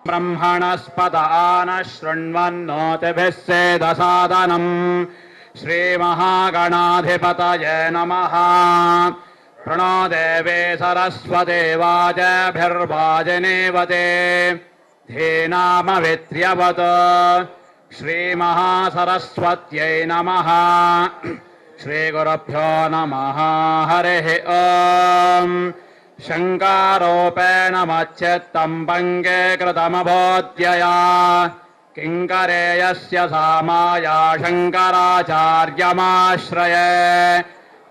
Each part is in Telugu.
ब्रह्मणस्पत आनः शृण्वन्नोतिभिः सेदसादनम् श्रीमहागणाधिपतये नमः। प्रणो देवे सरस्वते वाजभिर्वाजिनीवते धीनामवित्र्यवत् श्रीमहासरस्वत्यै नमः। श्रीगुरुभ्यो नमः। हरिः ओम्। शङ्कारोपेण मच्चित्तम् पङ्के कृतमबोध्यया किङ्करेयस्य सामाया शङ्कराचार्यमाश्रये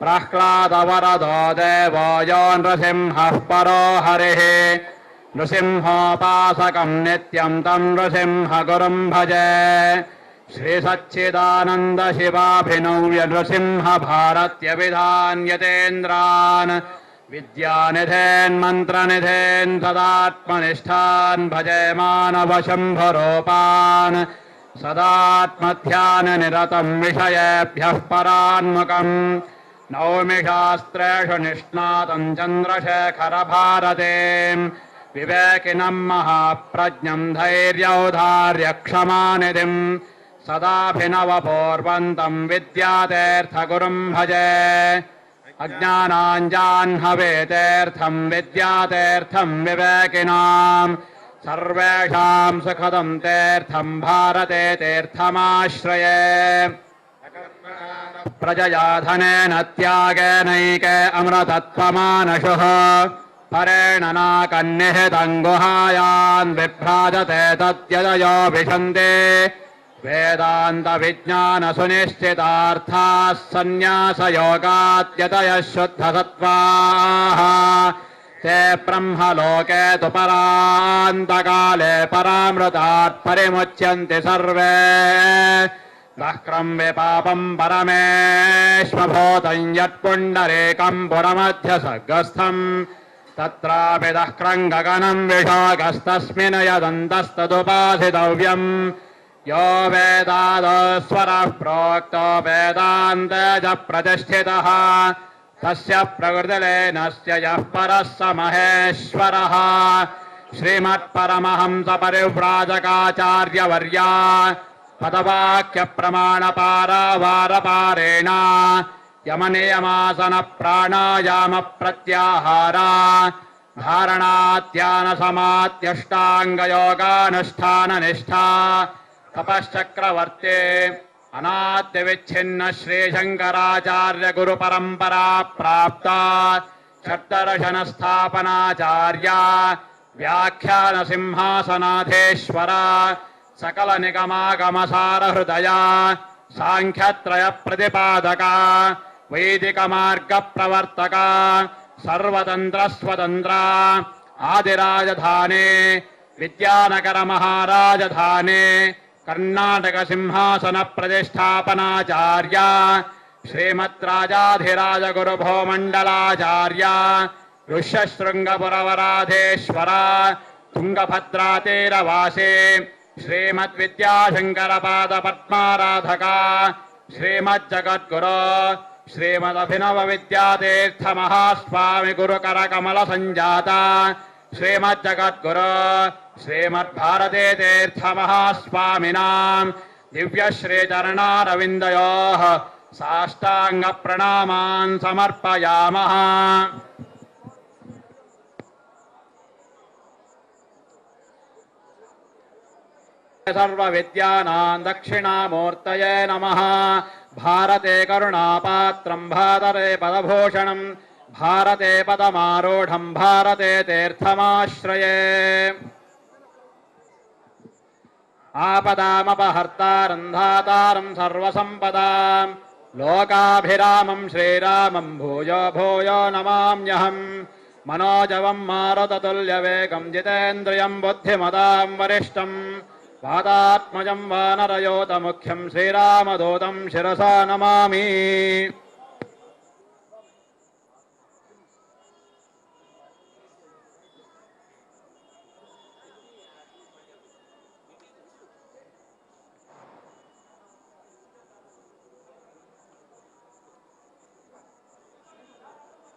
प्रह्लादवरदो देवो यो नृसिंहः परो हरिः नृसिंहोपासकम् नित्यम् तम् नृसिंहगुरुम् भजे श्रीसच्चिदानन्द शिवाभिनव्य नृसिंह भारत्यभिधान्यतेन्द्रान् विद्यानिधेन्मन्त्रनिधेन् सदात्मनिष्ठान् भजे मानवशम्भरूपान् सदात्मध्याननिरतम् विषयेभ्यः परान्मुखम् नौमि शास्त्रेषु निष्णातम् चन्द्रशेखरभारतीम् विवेकिनम् महाप्रज्ञम् धैर्यौधार्यक्षमानिधिम् सदाभिनवपूर्वन्तम् विद्यातीर्थगुरुम् भजे अज्ञानाञ्जाह्नवेतीर्थम् विद्यातीर्थम् विवेकिनाम् सर्वेषाम् सुखदम् तीर्थम् भारते तीर्थमाश्रये प्रजया धनेन त्यागेनैके अमृतत्वमानशुः परेण नाकन्निहितम् गुहायान् विभ्राजते तद्यदयो विशन्ते वेदान्त विज्ञान सुनिश्चितार्थाः सन्न्यासयोगाद्यतयः शुद्धसत्त्वाः ते ब्रह्मलोके तु परान्तकाले परामृतात् परिमुच्यन्ति सर्वे दह्क्रम् विपापम् परमेश्वभूतम् यत्पुण्डरीकम् पुरमध्यसर्गस्थम् तत्रापि दह्क्रम् गगनम् विशागस्तस्मिन् यदन्तस्तदुपासितव्यम् यो वेदादस्वरः प्रोक्तो वेदान्ते च प्रतिष्ठितः तस्य प्रकृतिलीनस्य यः परः स महेश्वरः श्रीमत्परमहंसपरिव्राजकाचार्यवर्या पदवाक्यप्रमाणपारावारपारेण यमनियमासनप्राणायामप्रत्याहारा धारणाध्यानसमाध्यष्टाङ्गयोगानुष्ठाननिष्ठा तपश्चक्रवर्ते अनाद्यविच्छिन्न श्रीशङ्कराचार्य गुरुपरम्परा प्राप्ता षट्दर्शनस्थापनाचार्या व्याख्यानसिंहासनाधीश्वरा सकलनिगमागमसारहृदया साङ्ख्यत्रयप्रतिपादका वैदिकमार्गप्रवर्तका सर्वतन्त्रस्वतन्त्रा आदिराजधानी विद्यानगरमहाराजधानी कर्णाटक सिंहासन प्रतिष्ठापनाचार्या श्रीमद्राजाधिराज गुरुभोमण्डलाचार्या ऋष्यशृङ्गपुरवराधेश्वरा तुङ्गभद्रातीरवासी श्रीमद्विद्याशङ्करपादपद्माराधका श्रीमज्जगद्गुरो श्रीमदभिनवविद्यातीर्थमहास्वामि गुरुकरकमलसञ्जाता श्रीमज्जगद्गुरो श्रीमद्भारतीतीर्थमहास्वामिनाम् दिव्यश्रीचरणारविन्दयोः साष्टाङ्गप्रणामान् समर्पयामः। सर्वविद्यानां दक्षिणामूर्तये नमः। भारते करुणापात्रम् भारते पदभूषणम् भारते पदमारूढम् भारते तीर्थमाश्रये आपदामपहर्तारम् धातारम् सर्वसम्पदाम् लोकाभिरामम् श्रीरामम् भूयो भूयो नमाम्यहम्। मनोजवम् मारुततुल्यवेगम् जितेन्द्रियम् बुद्धिमताम् वरिष्ठम् वातात्मजम् वानरयोतमुख्यम् श्रीरामदूतम् शिरसा नमामि।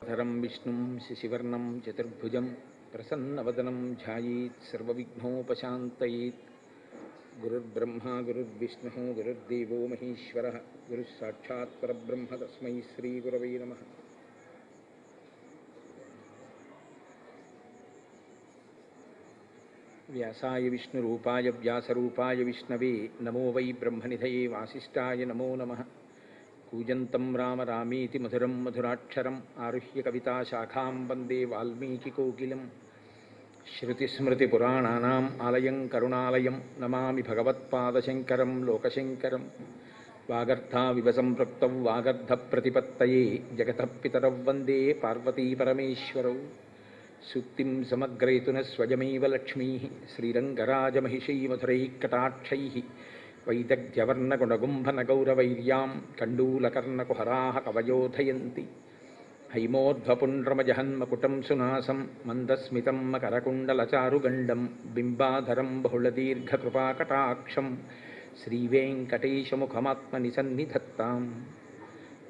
धरं विष्णुं शशिवर्णं चतुर्भुजं ప్రసన్నవదనం ధ్యాయేత్ సర్వవిఘ్నోపశాంతయేత్. గురుర్బ్రహ్మా గురుర్విష్ణుః గురుర్దేవో మహేశ్వరः గురుః సాక్షాత్ పరబ్రహ్మ తస్మై శ్రీగురవే నమః. వ్యాసాయ విష్ణురూపాయ వ్యాసరూపాయ విష్ణవే నమో వై బ్రహ్మనిధయే వాసిష్ఠాయ నమో నమః. కూజంతం రామ రామేతి మధురం మధురాక్షరం ఆరుహ్య కవితాశాఖాం వందే వాల్మీకికోకిలం. శృతిస్మృతిపురాణానాం ఆలయం కరుణాలయం నమామి భగవత్పాదశంకరం లోకశంకరం. వాగర్థావివ సంపృక్తౌ వాగర్థప్రతిపత్తయే జగతః పితరౌ వందే పార్వతీపరమేశ్వరౌ. సూక్తిం సమగ్రయతున స్వయమేవ లక్ష్మీః శ్రీరంగరాజమహిషీమధురైః కటాక్షైః. వైదగ్ధ్యవర్ణగుణగుంభనగౌరవైర్యాం కండూలకర్ణకుహరాः కవయోధయంతి. హైమోర్ధ్వపుండ్రమజహన్మకుటం సునాసం మందస్మితం మకరకుండలచారుగండం బింబాధరం బహుళదీర్ఘకృపాకటాక్షం శ్రీవేంకటేశముఖమాత్మని సన్నిధత్తాం.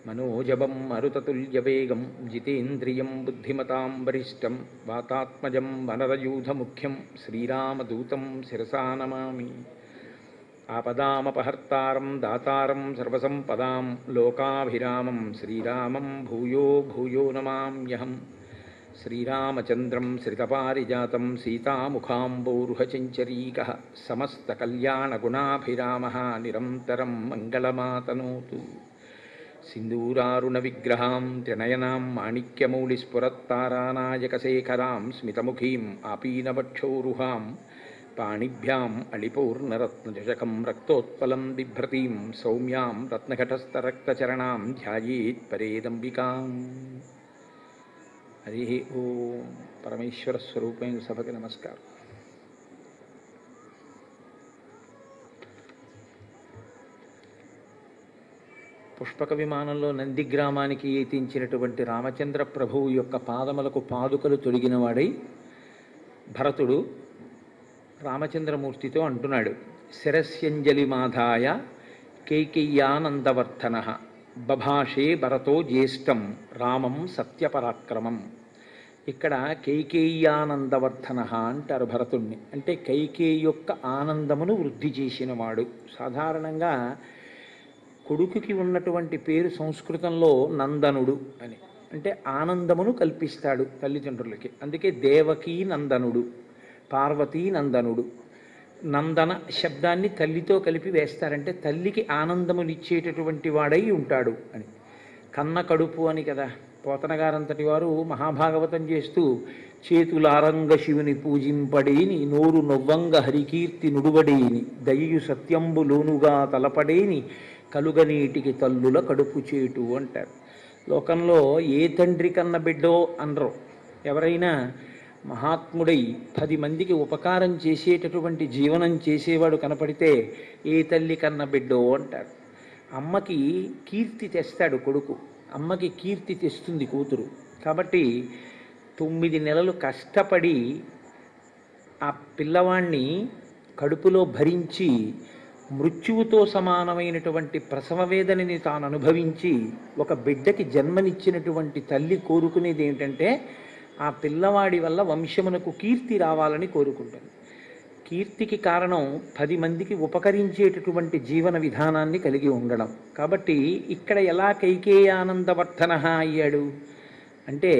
మనోజవం మరుతతుల్యవేగం జితేంద్రియం బుద్ధిమతాం వరిష్టం వాతాత్మజం వనరయూధముఖ్యం శ్రీరామదూతం శిరసా నమామి. ఆపదామపహర్తారం దాతారం సర్వసంపదాం లోకాభిరామం శ్రీరామం భూయో భూయో నమామ్యహం. శ్రీరామచంద్రం శ్రితపారిజాతం సీతాముఖాంబోరుహచంచరీకः సమస్తకల్యాణగుణాభిరామः నిరంతరం మంగళమాతనోతు. సింధూరారుణవిగ్రహాం త్రినయనాం మాణిక్యమౌళిస్ఫురత్తారానాయకశేఖరాం స్మితముఖీం ఆపీనవక్షోరుహాం పాణిభ్యాం అళిపూర్ణరత్నచషకం రక్తోత్పలం బిభ్రతీం సౌమ్యాం రత్నఘటస్థరక్తచరణాం ధ్యాయేత్ పరేదంబికాం. హరి ఓం. పరమేశ్వర స్వరూపైన సభకి నమస్కారం. పుష్పక విమానంలో నందిగ్రామానికి ఎత్తించినటువంటి రామచంద్ర ప్రభువు యొక్క పాదములకు పాదుకలు తొడిగినవాడై భరతుడు రామచంద్రమూర్తితో అంటున్నాడు, శిరస్యంజలిమాధాయ కైకేయ్యానందవర్ధన బభాషే భరతో జ్యేష్టం రామం సత్యపరాక్రమం. ఇక్కడ కైకేయ్యానందవర్ధన అంటారు భరతుణ్ణి. అంటే కైకేయి యొక్క ఆనందమును వృద్ధి చేసినవాడు. సాధారణంగా కొడుకుకి ఉన్నటువంటి పేరు సంస్కృతంలో నందనుడు అని. అంటే ఆనందమును కల్పిస్తాడు తల్లిదండ్రులకి. అందుకే దేవకీ నందనుడు, పార్వతీ నందనుడు. నందన శబ్దాన్ని తల్లితో కలిపి వేస్తారంటే తల్లికి ఆనందమునిచ్చేటటువంటి వాడై ఉంటాడు అని. కన్న కడుపు అని కదా పోతన గారంతటి వారు మహాభాగవతం చేస్తూ, చేతులారంగ శివుని పూజింపడేని నోరు నొవ్వంగ హరికీర్తి నుడువడేని దయ్యు సత్యంబు లోనుగా తలపడేని కలుగనీటికి తల్లుల కడుపు చేటు అంటారు. లోకంలో ఏ తండ్రి కన్న బిడ్డో అనరు. ఎవరైనా మహాత్ముడై 10 మందికి ఉపకారం చేసేటటువంటి జీవనం చేసేవాడు కనపడితే ఏ తల్లి కన్న బిడ్డో అంటారు. అమ్మకి కీర్తి తెస్తాడు కొడుకు, అమ్మకి కీర్తి తెస్తుంది కూతురు. కాబట్టి 9 నెలలు కష్టపడి ఆ పిల్లవాణ్ణి కడుపులో భరించి మృత్యువుతో సమానమైనటువంటి ప్రసవ వేదనని తాను అనుభవించి ఒక బిడ్డకి జన్మనిచ్చినటువంటి తల్లి కోరుకునేది ఏమిటంటే ఆ పిల్లవాడి వల్ల వంశమునకు కీర్తి రావాలని కోరుకుంటుంది. కీర్తికి కారణం 10 మందికి ఉపకరించేటటువంటి జీవన విధానాన్ని కలిగి ఉండడం. కాబట్టి ఇక్కడ ఎలా కైకేయానందవర్ధన అయ్యాడు అంటే,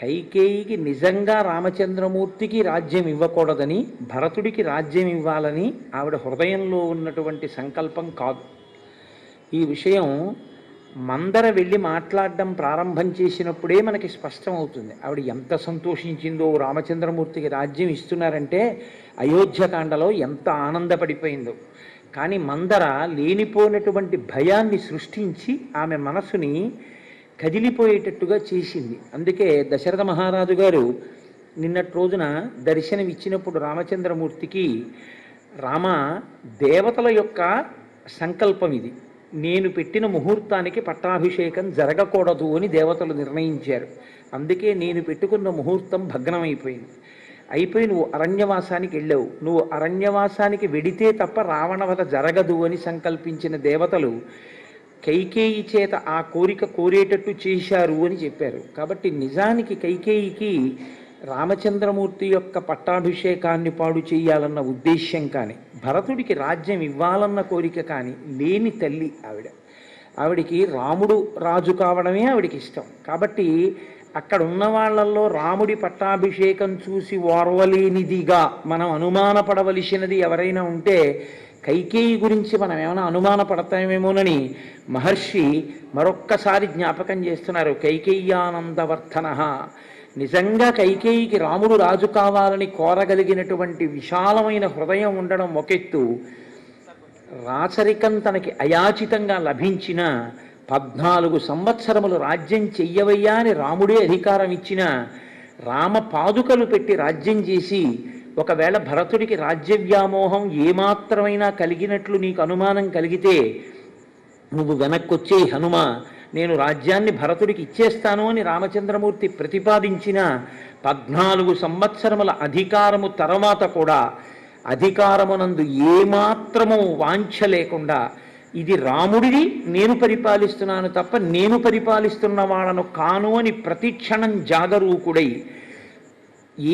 కైకేయికి నిజంగా రామచంద్రమూర్తికి రాజ్యం ఇవ్వకూడదని, భరతుడికి రాజ్యం ఇవ్వాలని ఆవిడ హృదయంలో ఉన్నటువంటి సంకల్పం కాదు. ఈ విషయం మందర వెళ్ళి మాట్లాడడం ప్రారంభం చేసినప్పుడే మనకి స్పష్టమవుతుంది. ఆవిడ ఎంత సంతోషించిందో, రామచంద్రమూర్తికి రాజ్యం ఇస్తున్నారంటే అయోధ్యకాండలో ఎంత ఆనందపడిపోయిందో. కానీ మందర లేనిపోయినటువంటి భయాన్ని సృష్టించి ఆమె మనసుని కదిలిపోయేటట్టుగా చేసింది. అందుకే దశరథ మహారాజు గారు నిన్నటి రోజున దర్శనం ఇచ్చినప్పుడు రామచంద్రమూర్తికి, రామ, దేవతల యొక్క సంకల్పం ఇది, నేను పెట్టిన ముహూర్తానికి పట్టాభిషేకం జరగకూడదు అని దేవతలు నిర్ణయించారు. అందుకే నేను పెట్టుకున్న ముహూర్తం భగ్నమైపోయింది. అయిపోయి నువ్వు అరణ్యవాసానికి వెళ్ళావు. నువ్వు అరణ్యవాసానికి వెడితే తప్ప రావణవధ జరగదు అని సంకల్పించిన దేవతలు కైకేయి చేత ఆ కోరిక కోరేటట్టు చేశారు అని చెప్పారు. కాబట్టి నిజానికి కైకేయికి రామచంద్రమూర్తి యొక్క పట్టాభిషేకాన్ని పాడు చేయాలన్న ఉద్దేశ్యం కానీ, భరతుడికి రాజ్యం ఇవ్వాలన్న కోరిక కానీ లేని తల్లి ఆవిడ. ఆవిడికి రాముడు రాజు కావడమే ఆవిడికి ఇష్టం. కాబట్టి అక్కడ ఉన్న వాళ్ళల్లో రాముడి పట్టాభిషేకం చూసి ఓర్వలేనిదిగా మనం అనుమానపడవలసినది ఎవరైనా ఉంటే కైకేయి గురించి మనం ఏమైనా అనుమానపడతామేమోనని మహర్షి మరొక్కసారి జ్ఞాపకం చేస్తున్నారు. కైకేయ్యానందవర్ధన. నిజంగా కైకేయికి రాముడు రాజు కావాలని కోరగలిగినటువంటి విశాలమైన హృదయం ఉండడం ఒకెత్తు, రాచరికం తనకి అయాచితంగా లభించిన 14 సంవత్సరములు రాజ్యం చెయ్యవయ్యా అని రాముడే అధికారం ఇచ్చిన, రామ పాదుకలు పెట్టి రాజ్యం చేసి ఒకవేళ భరతుడికి రాజ్య వ్యామోహం ఏమాత్రమైనా కలిగినట్లు నీకు అనుమానం కలిగితే నువ్వు వెనక్కొచ్చే హనుమ, నేను రాజ్యాన్ని భరతుడికి ఇచ్చేస్తాను అని రామచంద్రమూర్తి ప్రతిపాదించిన 14 సంవత్సరముల అధికారము తర్వాత కూడా అధికారమునందు ఏమాత్రము వాంఛ లేకుండా ఇది రాముడిది, నేను పరిపాలిస్తున్నాను తప్ప నేను పరిపాలిస్తున్న వాళ్ళను కాను అని ప్రతిక్షణం జాగరూకుడై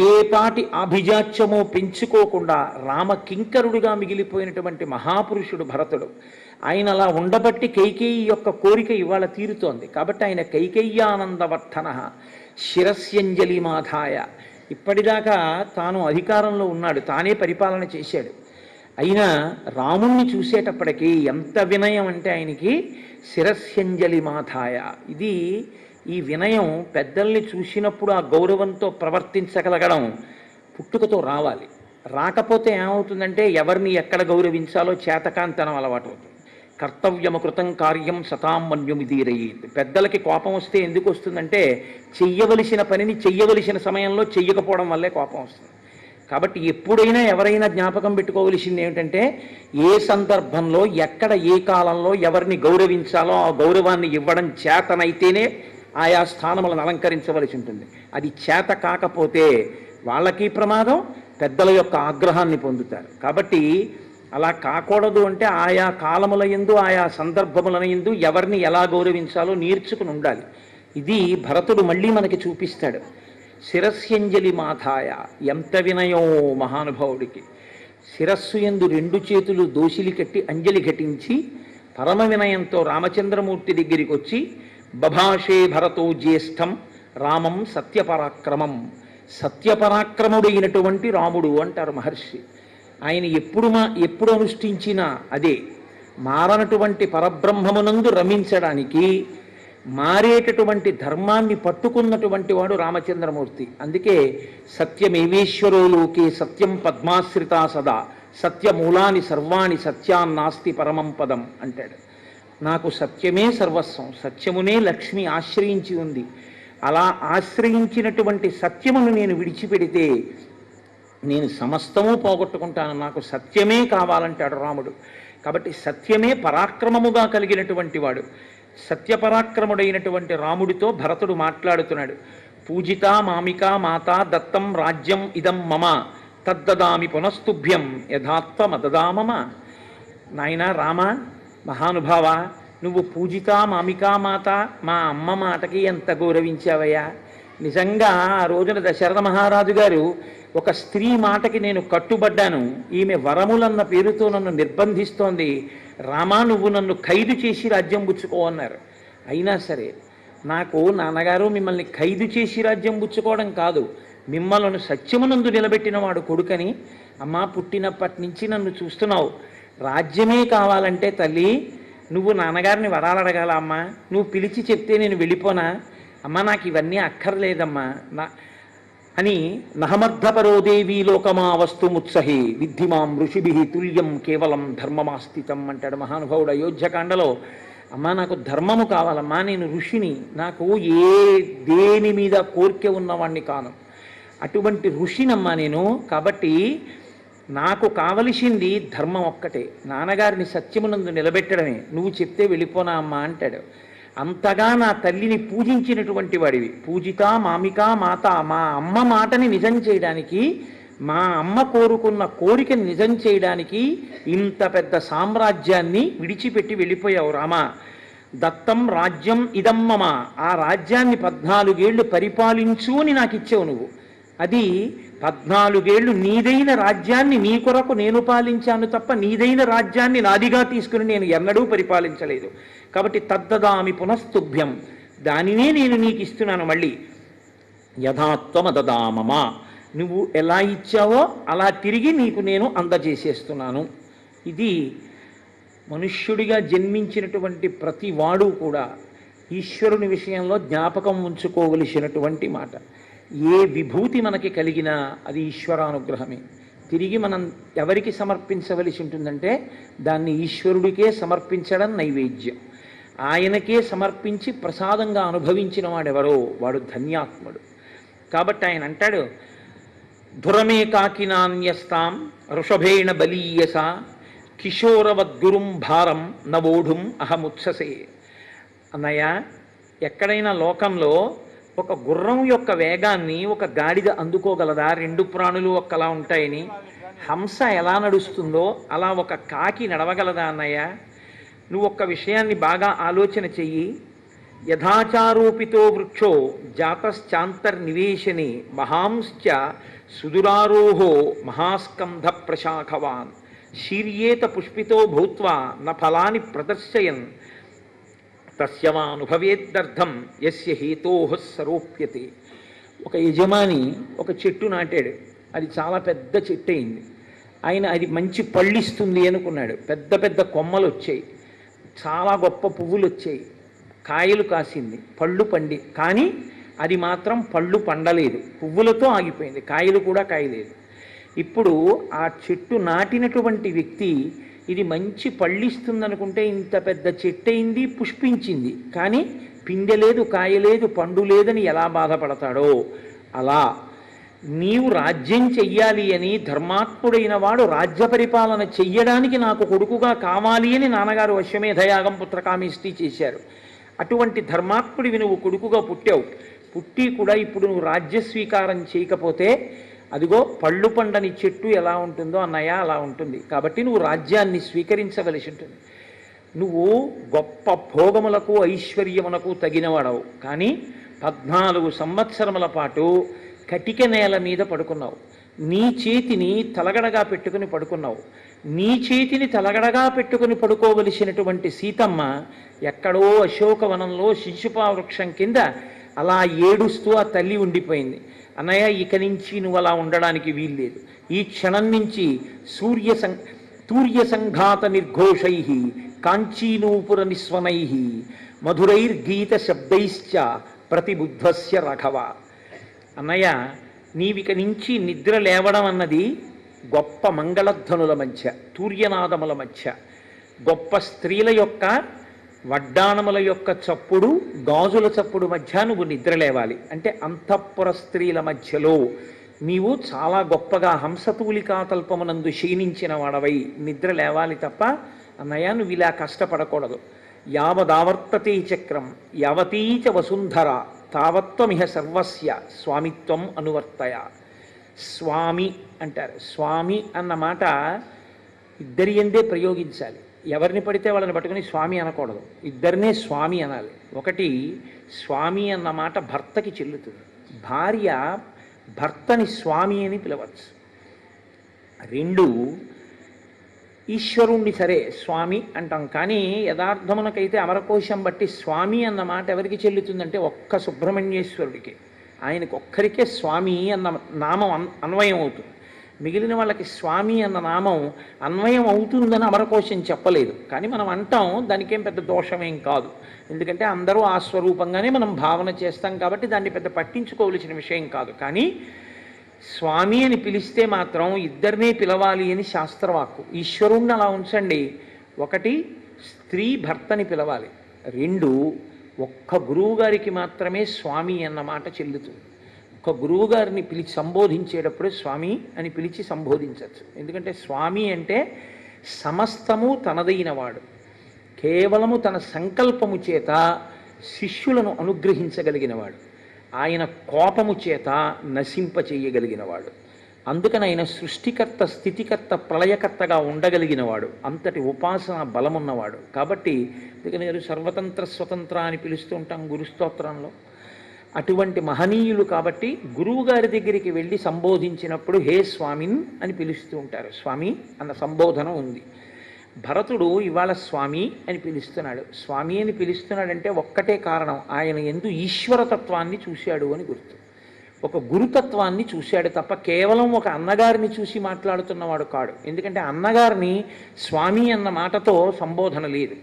ఏ పాటి అభిజాత్యమో పెంచుకోకుండా రామ కింకరుడుగా మిగిలిపోయినటువంటి మహాపురుషుడు భరతుడు. ఆయన అలా ఉండబట్టి కైకేయి యొక్క కోరిక ఇవాళ తీరుతోంది. కాబట్టి ఆయన కైకేయ్యానందవర్ధన శిరస్యంజలి మాధాయ. ఇప్పటిదాకా తాను అధికారంలో ఉన్నాడు, తానే పరిపాలన చేశాడు. అయినా రాముణ్ణి చూసేటప్పటికీ ఎంత వినయం అంటే ఆయనకి శిరస్యంజలి మాధాయ. ఇది ఈ వినయం పెద్దల్ని చూసినప్పుడు ఆ గౌరవంతో ప్రవర్తించగలగడం పుట్టుకతో రావాలి. రాకపోతే ఏమవుతుందంటే ఎవరిని ఎక్కడ గౌరవించాలో చేతకాంతనం అలవాటు అవుతుంది. కర్తవ్యము కృతం కార్యం సతాం మన్యుమిదీరయేత్. పెద్దలకి కోపం వస్తే ఎందుకు వస్తుందంటే చెయ్యవలసిన పనిని చెయ్యవలసిన సమయంలో చెయ్యకపోవడం వల్లే కోపం వస్తుంది. కాబట్టి ఎప్పుడైనా ఎవరైనా జ్ఞాపకం పెట్టుకోవలసింది ఏమిటంటే ఏ సందర్భంలో ఎక్కడ ఏ కాలంలో ఎవరిని గౌరవించాలో ఆ గౌరవాన్ని ఇవ్వడం చేతనైతేనే ఆయా స్థానములను అలంకరించవలసి ఉంటుంది. అది చేత కాకపోతే వాళ్ళకి ప్రమాదం, పెద్దల యొక్క ఆగ్రహాన్ని పొందుతారు. కాబట్టి అలా కాకూడదు అంటే ఆయా కాలముల యందు ఆయా సందర్భముల యందు ఎవరిని ఎలా గౌరవించాలో నేర్చుకుని ఉండాలి. ఇది భరతుడు మళ్ళీ మనకి చూపిస్తాడు. శిరస్యంజలి మాధాయ. ఎంత వినయం మహానుభావుడికి! శిరస్సు యందు 2 చేతులు దోసిలి కట్టి అంజలి ఘటించి పరమ వినయంతో రామచంద్రమూర్తి దగ్గరికి వచ్చి బభాషే భరతో జ్యేష్ఠం రామం సత్యపరాక్రమం. సత్యపరాక్రముడైనటువంటి రాముడు అంటారు మహర్షి. ఆయన ఎప్పుడు అనుష్ఠించినా అదే మారనటువంటి పరబ్రహ్మమునందు రమించడానికి మారేటటువంటి ధర్మాన్ని పట్టుకున్నటువంటి వాడు రామచంద్రమూర్తి. అందుకే సత్యమేవేశ్వరో లోకే సత్యం పద్మాశ్రితా సదా సత్యమూలాని సర్వాణి సత్యాన్నాస్తి పరమం పదం అంటాడు. నాకు సత్యమే సర్వస్వం, సత్యమునే లక్ష్మి ఆశ్రయించి ఉంది. అలా ఆశ్రయించినటువంటి సత్యమును నేను విడిచిపెడితే నేను సమస్తము పోగొట్టుకుంటాను, నాకు సత్యమే కావాలంటాడు రాముడు. కాబట్టి సత్యమే పరాక్రమముగా కలిగినటువంటి వాడు. సత్యపరాక్రముడైనటువంటి రాముడితో భరతుడు మాట్లాడుతున్నాడు. పూజిత మామికా మాత దత్తం రాజ్యం ఇదం మమ తద్దదామి పునస్తుభ్యం యథాత్వమదదామమ. నాయన రామ, మహానుభావ, నువ్వు పూజిత మామికా మాత, మా అమ్మ మాటకి ఎంత గౌరవించావయ్యా! నిజంగా ఆ రోజున దశరథ మహారాజు గారు ఒక స్త్రీ మాటకి నేను కట్టుబడ్డాను, ఈమె వరములన్న పేరుతో నన్ను నిర్బంధిస్తోంది, రామా నువ్వు నన్ను ఖైదు చేసి రాజ్యం పుచ్చుకో అన్నారు. అయినా సరే నాకు నాన్నగారు మిమ్మల్ని ఖైదు చేసి రాజ్యం పుచ్చుకోవడం కాదు, మిమ్మల్ని సత్యమునందు నిలబెట్టిన వాడు కొడుకని, అమ్మా పుట్టినప్పటి నుంచి నన్ను చూస్తున్నావు, రాజ్యమే కావాలంటే తల్లి నువ్వు నాన్నగారిని వరాలు అడగాల అమ్మా, నువ్వు పిలిచి చెప్తే నేను వెళ్ళిపోనా అమ్మా, నాకు ఇవన్నీ అక్కర్లేదమ్మా అని నహమర్ధపరోదేవీ లోకమా వస్తుముత్సహే విద్ధిమాం ఋషిభి తుల్యం కేవలం ధర్మమాస్థితం అంటాడు మహానుభావుడు అయోధ్యకాండలో. అమ్మా నాకు ధర్మము కావాలమ్మా, నేను ఋషిని, నాకు దేని మీద కోరిక ఉన్నవాణ్ణి కాను, అటువంటి ఋషినమ్మా నేను. కాబట్టి నాకు కావలసింది ధర్మం ఒక్కటే, నాన్నగారిని సత్యమునందు నిలబెట్టడమే, నువ్వు చెప్తే వెళ్ళిపోనా అమ్మా అంటాడు. అంతగా నా తల్లిని పూజించినటువంటి వాడివి, పూజిత మామికా మాత, మా అమ్మ మాటని నిజం చేయడానికి, మా అమ్మ కోరుకున్న కోరికని నిజం చేయడానికి ఇంత పెద్ద సామ్రాజ్యాన్ని విడిచిపెట్టి వెళ్ళిపోయావు రామా. దత్తం రాజ్యం ఇదం మమ, ఆ రాజ్యాన్ని 14 ఏళ్ళు పరిపాలించు అని నాకు ఇచ్చావు నువ్వు. అది 14 ఏళ్ళు నీదైన రాజ్యాన్ని నీ కొరకు నేను పాలించాను తప్ప నీదైన రాజ్యాన్ని నాదిగా తీసుకుని నేను ఎన్నడూ పరిపాలించలేదు. కాబట్టి తద్దదామి పునస్తుభ్యం, దానినే నేను నీకు ఇస్తున్నాను మళ్ళీ. యథాత్వమదదామమా, నువ్వు ఎలా ఇచ్చావో అలా తిరిగి నీకు నేను అందజేసేస్తున్నాను. ఇది మనుష్యుడిగా జన్మించినటువంటి ప్రతి వాడు కూడా ఈశ్వరుని విషయంలో జ్ఞాపకం ఉంచుకోవలసినటువంటి మాట. ఏ విభూతి మనకి కలిగినా అది ఈశ్వరానుగ్రహమే. తిరిగి మనం ఎవరికి సమర్పించవలసి ఉంటుందంటే దాన్ని ఈశ్వరుడికే సమర్పించడం నైవేద్యం. ఆయనకే సమర్పించి ప్రసాదంగా అనుభవించిన వాడెవరో వాడు ధన్యాత్ముడు. కాబట్టి ఆయన అంటాడు, ధురమే కాకినాన్యస్తాం ఋషభేణ బలీయస కిశోరవద్గురుం భారం నవోఢుం అహముత్ససే. అన్నయ్య, ఎక్కడైనా లోకంలో ఒక గుర్రం యొక్క వేగాన్ని ఒక గాడిద అందుకోగలదా? 2 ప్రాణులు ఒక్కలా ఉంటాయని. హంస ఎలా నడుస్తుందో అలా ఒక కాకి నడవగలదా అన్నయ్య? నువ్వు ఒక్క విషయాన్ని బాగా ఆలోచన చెయ్యి. యథాచారోపితో వృక్షో జాతశ్చాంతర్నివేశనే మహాంశ్చ సుదురారోహో మహాస్కంధ ప్రశాఖవాన్ శీర్యేత పుష్పితో భూత్వా న ఫలాని ప్రదర్శయన్ తస్యవానుభవేద్దర్థం యస్య హేతోః సరోప్యతే. ఒక యజమాని ఒక చెట్టు నాటాడు. అది చాలా పెద్ద చెట్టు అయింది. ఆయన అది మంచి పళ్ళిస్తుంది అనుకున్నాడు. పెద్ద పెద్ద కొమ్మలు వచ్చాయి, చాలా గొప్ప పువ్వులు వచ్చాయి, కాయలు కాసింది, పళ్ళు పండి. కానీ అది మాత్రం పళ్ళు పండలేదు, పువ్వులతో ఆగిపోయింది, కాయలు కూడా కాయలేదు. ఇప్పుడు ఆ చెట్టు నాటినటువంటి వ్యక్తి ఇది మంచి పళ్ళిస్తుందనుకుంటే ఇంత పెద్ద చెట్టు అయింది, పుష్పించింది, కానీ పిందె లేదు, కాయలేదు, పండు లేదని ఎలా బాధపడతాడో అలా నీవు రాజ్యం చెయ్యాలి అని ధర్మాత్ముడైన వాడు రాజ్య పరిపాలన చెయ్యడానికి నాకు కొడుకుగా కావాలి అని నాన్నగారు అశ్వమేధయాగం పుత్రకామేష్టి చేశారు. అటువంటి ధర్మాత్ముడివి నువ్వు కొడుకుగా పుట్టావు. పుట్టి కూడా ఇప్పుడు నువ్వు రాజ్య స్వీకారం చేయకపోతే అదిగో పళ్ళు పండని చెట్టు ఎలా ఉంటుందో అన్నయ్య అలా ఉంటుంది. కాబట్టి నువ్వు రాజ్యాన్ని స్వీకరించవలసి ఉంటుంది. నువ్వు గొప్ప భోగములకు ఐశ్వర్యమునకు తగినవాడవు, కానీ 14 సంవత్సరముల పాటు కటిక నేల మీద పడుకున్నావు. నీ చేతిని తలగడగా పెట్టుకుని పడుకున్నావు. నీ చేతిని తలగడగా పెట్టుకుని పడుకోవలసినటువంటి సీతమ్మ ఎక్కడో అశోకవనంలో శిశుపా వృక్షం కింద అలా ఏడుస్తూ ఆ తల్లి ఉండిపోయింది. అన్నయ్య, ఇక నుంచి నువ్వు అలా ఉండడానికి వీల్లేదు. ఈ క్షణం నుంచి తూర్య సంఘాత నిర్ఘోషై కాంచీనూపుర నిస్వనై మధురైర్గీత శబ్దైశ్చ ప్రతిబుద్ధస్య రఘవ. అన్నయ్య, నీవిక నుంచి నిద్ర లేవడం అన్నది గొప్ప మంగళధ్వనుల మధ్య, తూర్యనాదముల మధ్య, గొప్ప స్త్రీల యొక్క వడ్డాణముల యొక్క చప్పుడు, గాజుల చప్పుడు మధ్య నువ్వు నిద్ర లేవాలి. అంటే అంతఃపుర స్త్రీల మధ్యలో నీవు చాలా గొప్పగా హంసతూలికాతల్పమునందు శయనించిన వాడవై నిద్ర లేవాలి తప్ప అన్నయ్య నువ్వు ఇలా కష్టపడకూడదు. యావదావర్తతే చక్రం యావతీచ వసుంధర తావత్వమిహ సర్వస్య స్వామిత్వం అనువర్తయ. స్వామి అంటారు. స్వామి అన్న మాట ఇద్దరి ఎందే ప్రయోగించాలి. ఎవరిని పడితే వాళ్ళని పట్టుకుని స్వామి అనకూడదు, ఇద్దరినే స్వామి అనాలి. ఒకటి, స్వామి అన్న మాట భర్తకి చెల్లుతుంది. భార్య భర్తని స్వామి అని పిలవచ్చు. 2, ఈశ్వరుణ్ణి సరే స్వామి అంటాం, కానీ యథార్థమునకైతే అమరకోశం బట్టి స్వామి అన్న మాట ఎవరికి చెల్లుతుందంటే ఒక్క సుబ్రహ్మణ్యేశ్వరుడికి, ఆయనకు ఒక్కరికే స్వామి అన్న నామం అన్వయం అవుతుంది. మిగిలిన వాళ్ళకి స్వామి అన్న నామం అన్వయం అవుతుందని అమరకోశం చెప్పలేదు, కానీ మనం అంటాం, దానికేం పెద్ద దోషమేం కాదు. ఎందుకంటే అందరూ ఆ స్వరూపంగానే మనం భావన చేస్తాం కాబట్టి దాన్ని పెద్ద పట్టించుకోవలసిన విషయం కాదు. కానీ స్వామి అని పిలిస్తే మాత్రం ఇద్దరినే పిలవాలి అని శాస్త్రవాక్కు. ఈశ్వరుణ్ణి అలా ఉంచండి. 1, స్త్రీ భర్తని పిలవాలి. 2, ఒక్క గురువు గారికి మాత్రమే స్వామి అన్న మాట చెల్లుతుంది. ఒక గురువు గారిని పిలిచి సంబోధించేటప్పుడు స్వామి అని పిలిచి సంబోధించవచ్చు. ఎందుకంటే స్వామి అంటే సమస్తము తనదైనవాడు, కేవలము తన సంకల్పము చేత శిష్యులను అనుగ్రహించగలిగినవాడు, ఆయన కోపము చేత నశింపచేయగలిగినవాడు. అందుకని ఆయన సృష్టికర్త, స్థితికర్త, ప్రళయకర్తగా ఉండగలిగినవాడు, అంతటి ఉపాసన బలమున్నవాడు. కాబట్టి అందుకని సర్వతంత్ర స్వతంత్ర అని పిలుస్తూ ఉంటాం గురుస్తోత్రంలో. అటువంటి మహనీయులు కాబట్టి గురువు గారి దగ్గరికి వెళ్ళి సంబోధించినప్పుడు హే స్వామిన్ అని పిలుస్తూ ఉంటారు. స్వామి అన్న సంబోధన ఉంది. భరతుడు ఇవాళ స్వామి అని పిలుస్తున్నాడు. స్వామి అని పిలుస్తున్నాడంటే ఒక్కటే కారణం, ఆయన యందు ఈశ్వరతత్వాన్ని చూశాడు అని గుర్తు. ఒక గురుతత్వాన్ని చూశాడు తప్ప కేవలం ఒక అన్నగారిని చూసి మాట్లాడుతున్నవాడు కాడు. ఎందుకంటే అన్నగారిని స్వామి అన్న మాటతో సంబోధన లేదు.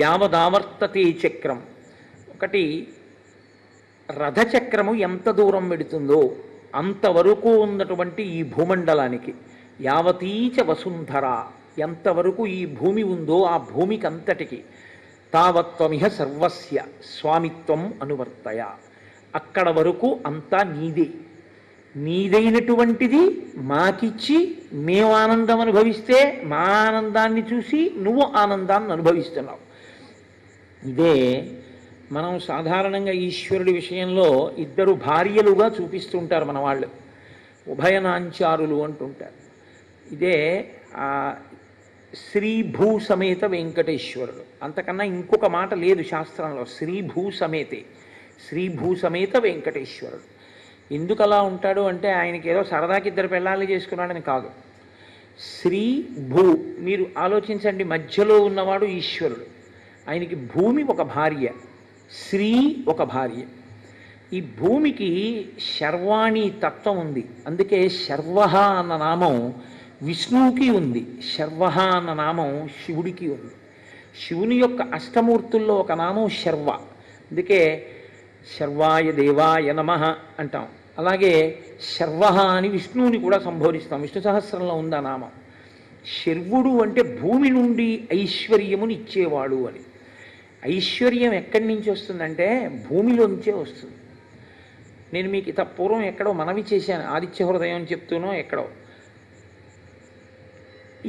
యావదావర్తతే చక్రం, ఒకటి రథచక్రము ఎంత దూరం పెడుతుందో అంతవరకు ఉన్నటువంటి ఈ భూమండలానికి, యావతీచ వసుంధర, ఎంతవరకు ఈ భూమి ఉందో ఆ భూమికి అంతటికి, తావత్వమిహ సర్వస్య స్వామిత్వం అనువర్తయ, అక్కడ వరకు అంతా నీదే, నీదైనటువంటిది మాకిచ్చి మేము ఆనందం అనుభవిస్తే మా ఆనందాన్ని చూసి నువ్వు ఆనందాన్ని అనుభవిస్తున్నావు. ఇదే మనం సాధారణంగా ఈశ్వరుడి విషయంలో ఇద్దరు భార్యలుగా చూపిస్తుంటారు మన వాళ్ళు, ఉభయనాంచారులు అంటుంటారు. ఇదే శ్రీ భూ సమేత వెంకటేశ్వరుడు. అంతకన్నా ఇంకొక మాట లేదు శాస్త్రంలో, శ్రీ భూ సమేతే, శ్రీ భూ సమేత వెంకటేశ్వరుడు. ఎందుకు అలా ఉంటాడు అంటే ఆయనకి ఏదో సరదాకి ఇద్దరు పెళ్ళాలి చేసుకున్నాడని కాదు. శ్రీ భూ, మీరు ఆలోచించండి, మధ్యలో ఉన్నవాడు ఈశ్వరుడు, ఆయనకి భూమి ఒక భార్య, శ్రీ ఒక భార్య. ఈ భూమికి శర్వాణి తత్వం ఉంది, అందుకే శర్వ అన్న నామం విష్ణువుకి ఉంది, శర్వ అన్న నామం శివుడికి ఉంది. శివుని యొక్క అష్టమూర్తుల్లో ఒక నామం శర్వ, అందుకే శర్వాయ దేవాయ నమః అంటాం. అలాగే శర్వ అని విష్ణువుని కూడా సంబోధిస్తాం, విష్ణు సహస్రంలో ఉంది ఆ నామం. శర్వుడు అంటే భూమి నుండి ఐశ్వర్యముని ఇచ్చేవాడు అని. ఐశ్వర్యం ఎక్కడి నుంచి వస్తుందంటే భూమిలోంచే వస్తుంది. నేను మీకు ఇత పూర్వం ఎక్కడో మనవి చేశాను, ఆదిత్య హృదయం చెప్తూనో ఎక్కడో,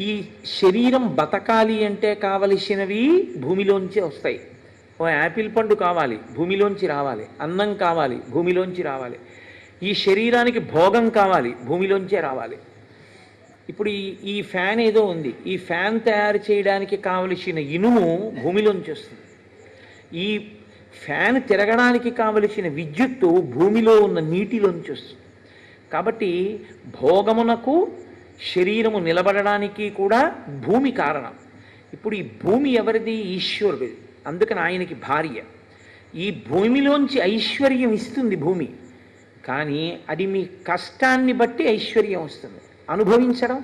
ఈ శరీరం బతకాలి అంటే కావలసినవి భూమిలోంచే వస్తాయి. ఓ యాపిల్ పండు కావాలి, భూమిలోంచి రావాలి. అన్నం కావాలి, భూమిలోంచి రావాలి. ఈ శరీరానికి భోగం కావాలి, భూమిలోంచే రావాలి. ఇప్పుడు ఈ ఫ్యాన్ ఏదో ఉంది, ఈ ఫ్యాన్ తయారు చేయడానికి కావలసిన ఇనుము భూమిలోంచి వస్తుంది. ఈ ఫ్యాన్ తిరగడానికి కావలసిన విద్యుత్తు భూమిలో ఉన్న నీటిలోంచి వస్తుంది. కాబట్టి భోగమునకు శరీరము నిలబడడానికి కూడా భూమి కారణం. ఇప్పుడు ఈ భూమి ఎవరిది? ఈశ్వరుడిది. అందుకని ఆయనకి భార్య. ఈ భూమిలోంచి ఐశ్వర్యం ఇస్తుంది భూమి, కానీ అది మీ కష్టాన్ని బట్టి ఐశ్వర్యం వస్తుంది. అనుభవించడం,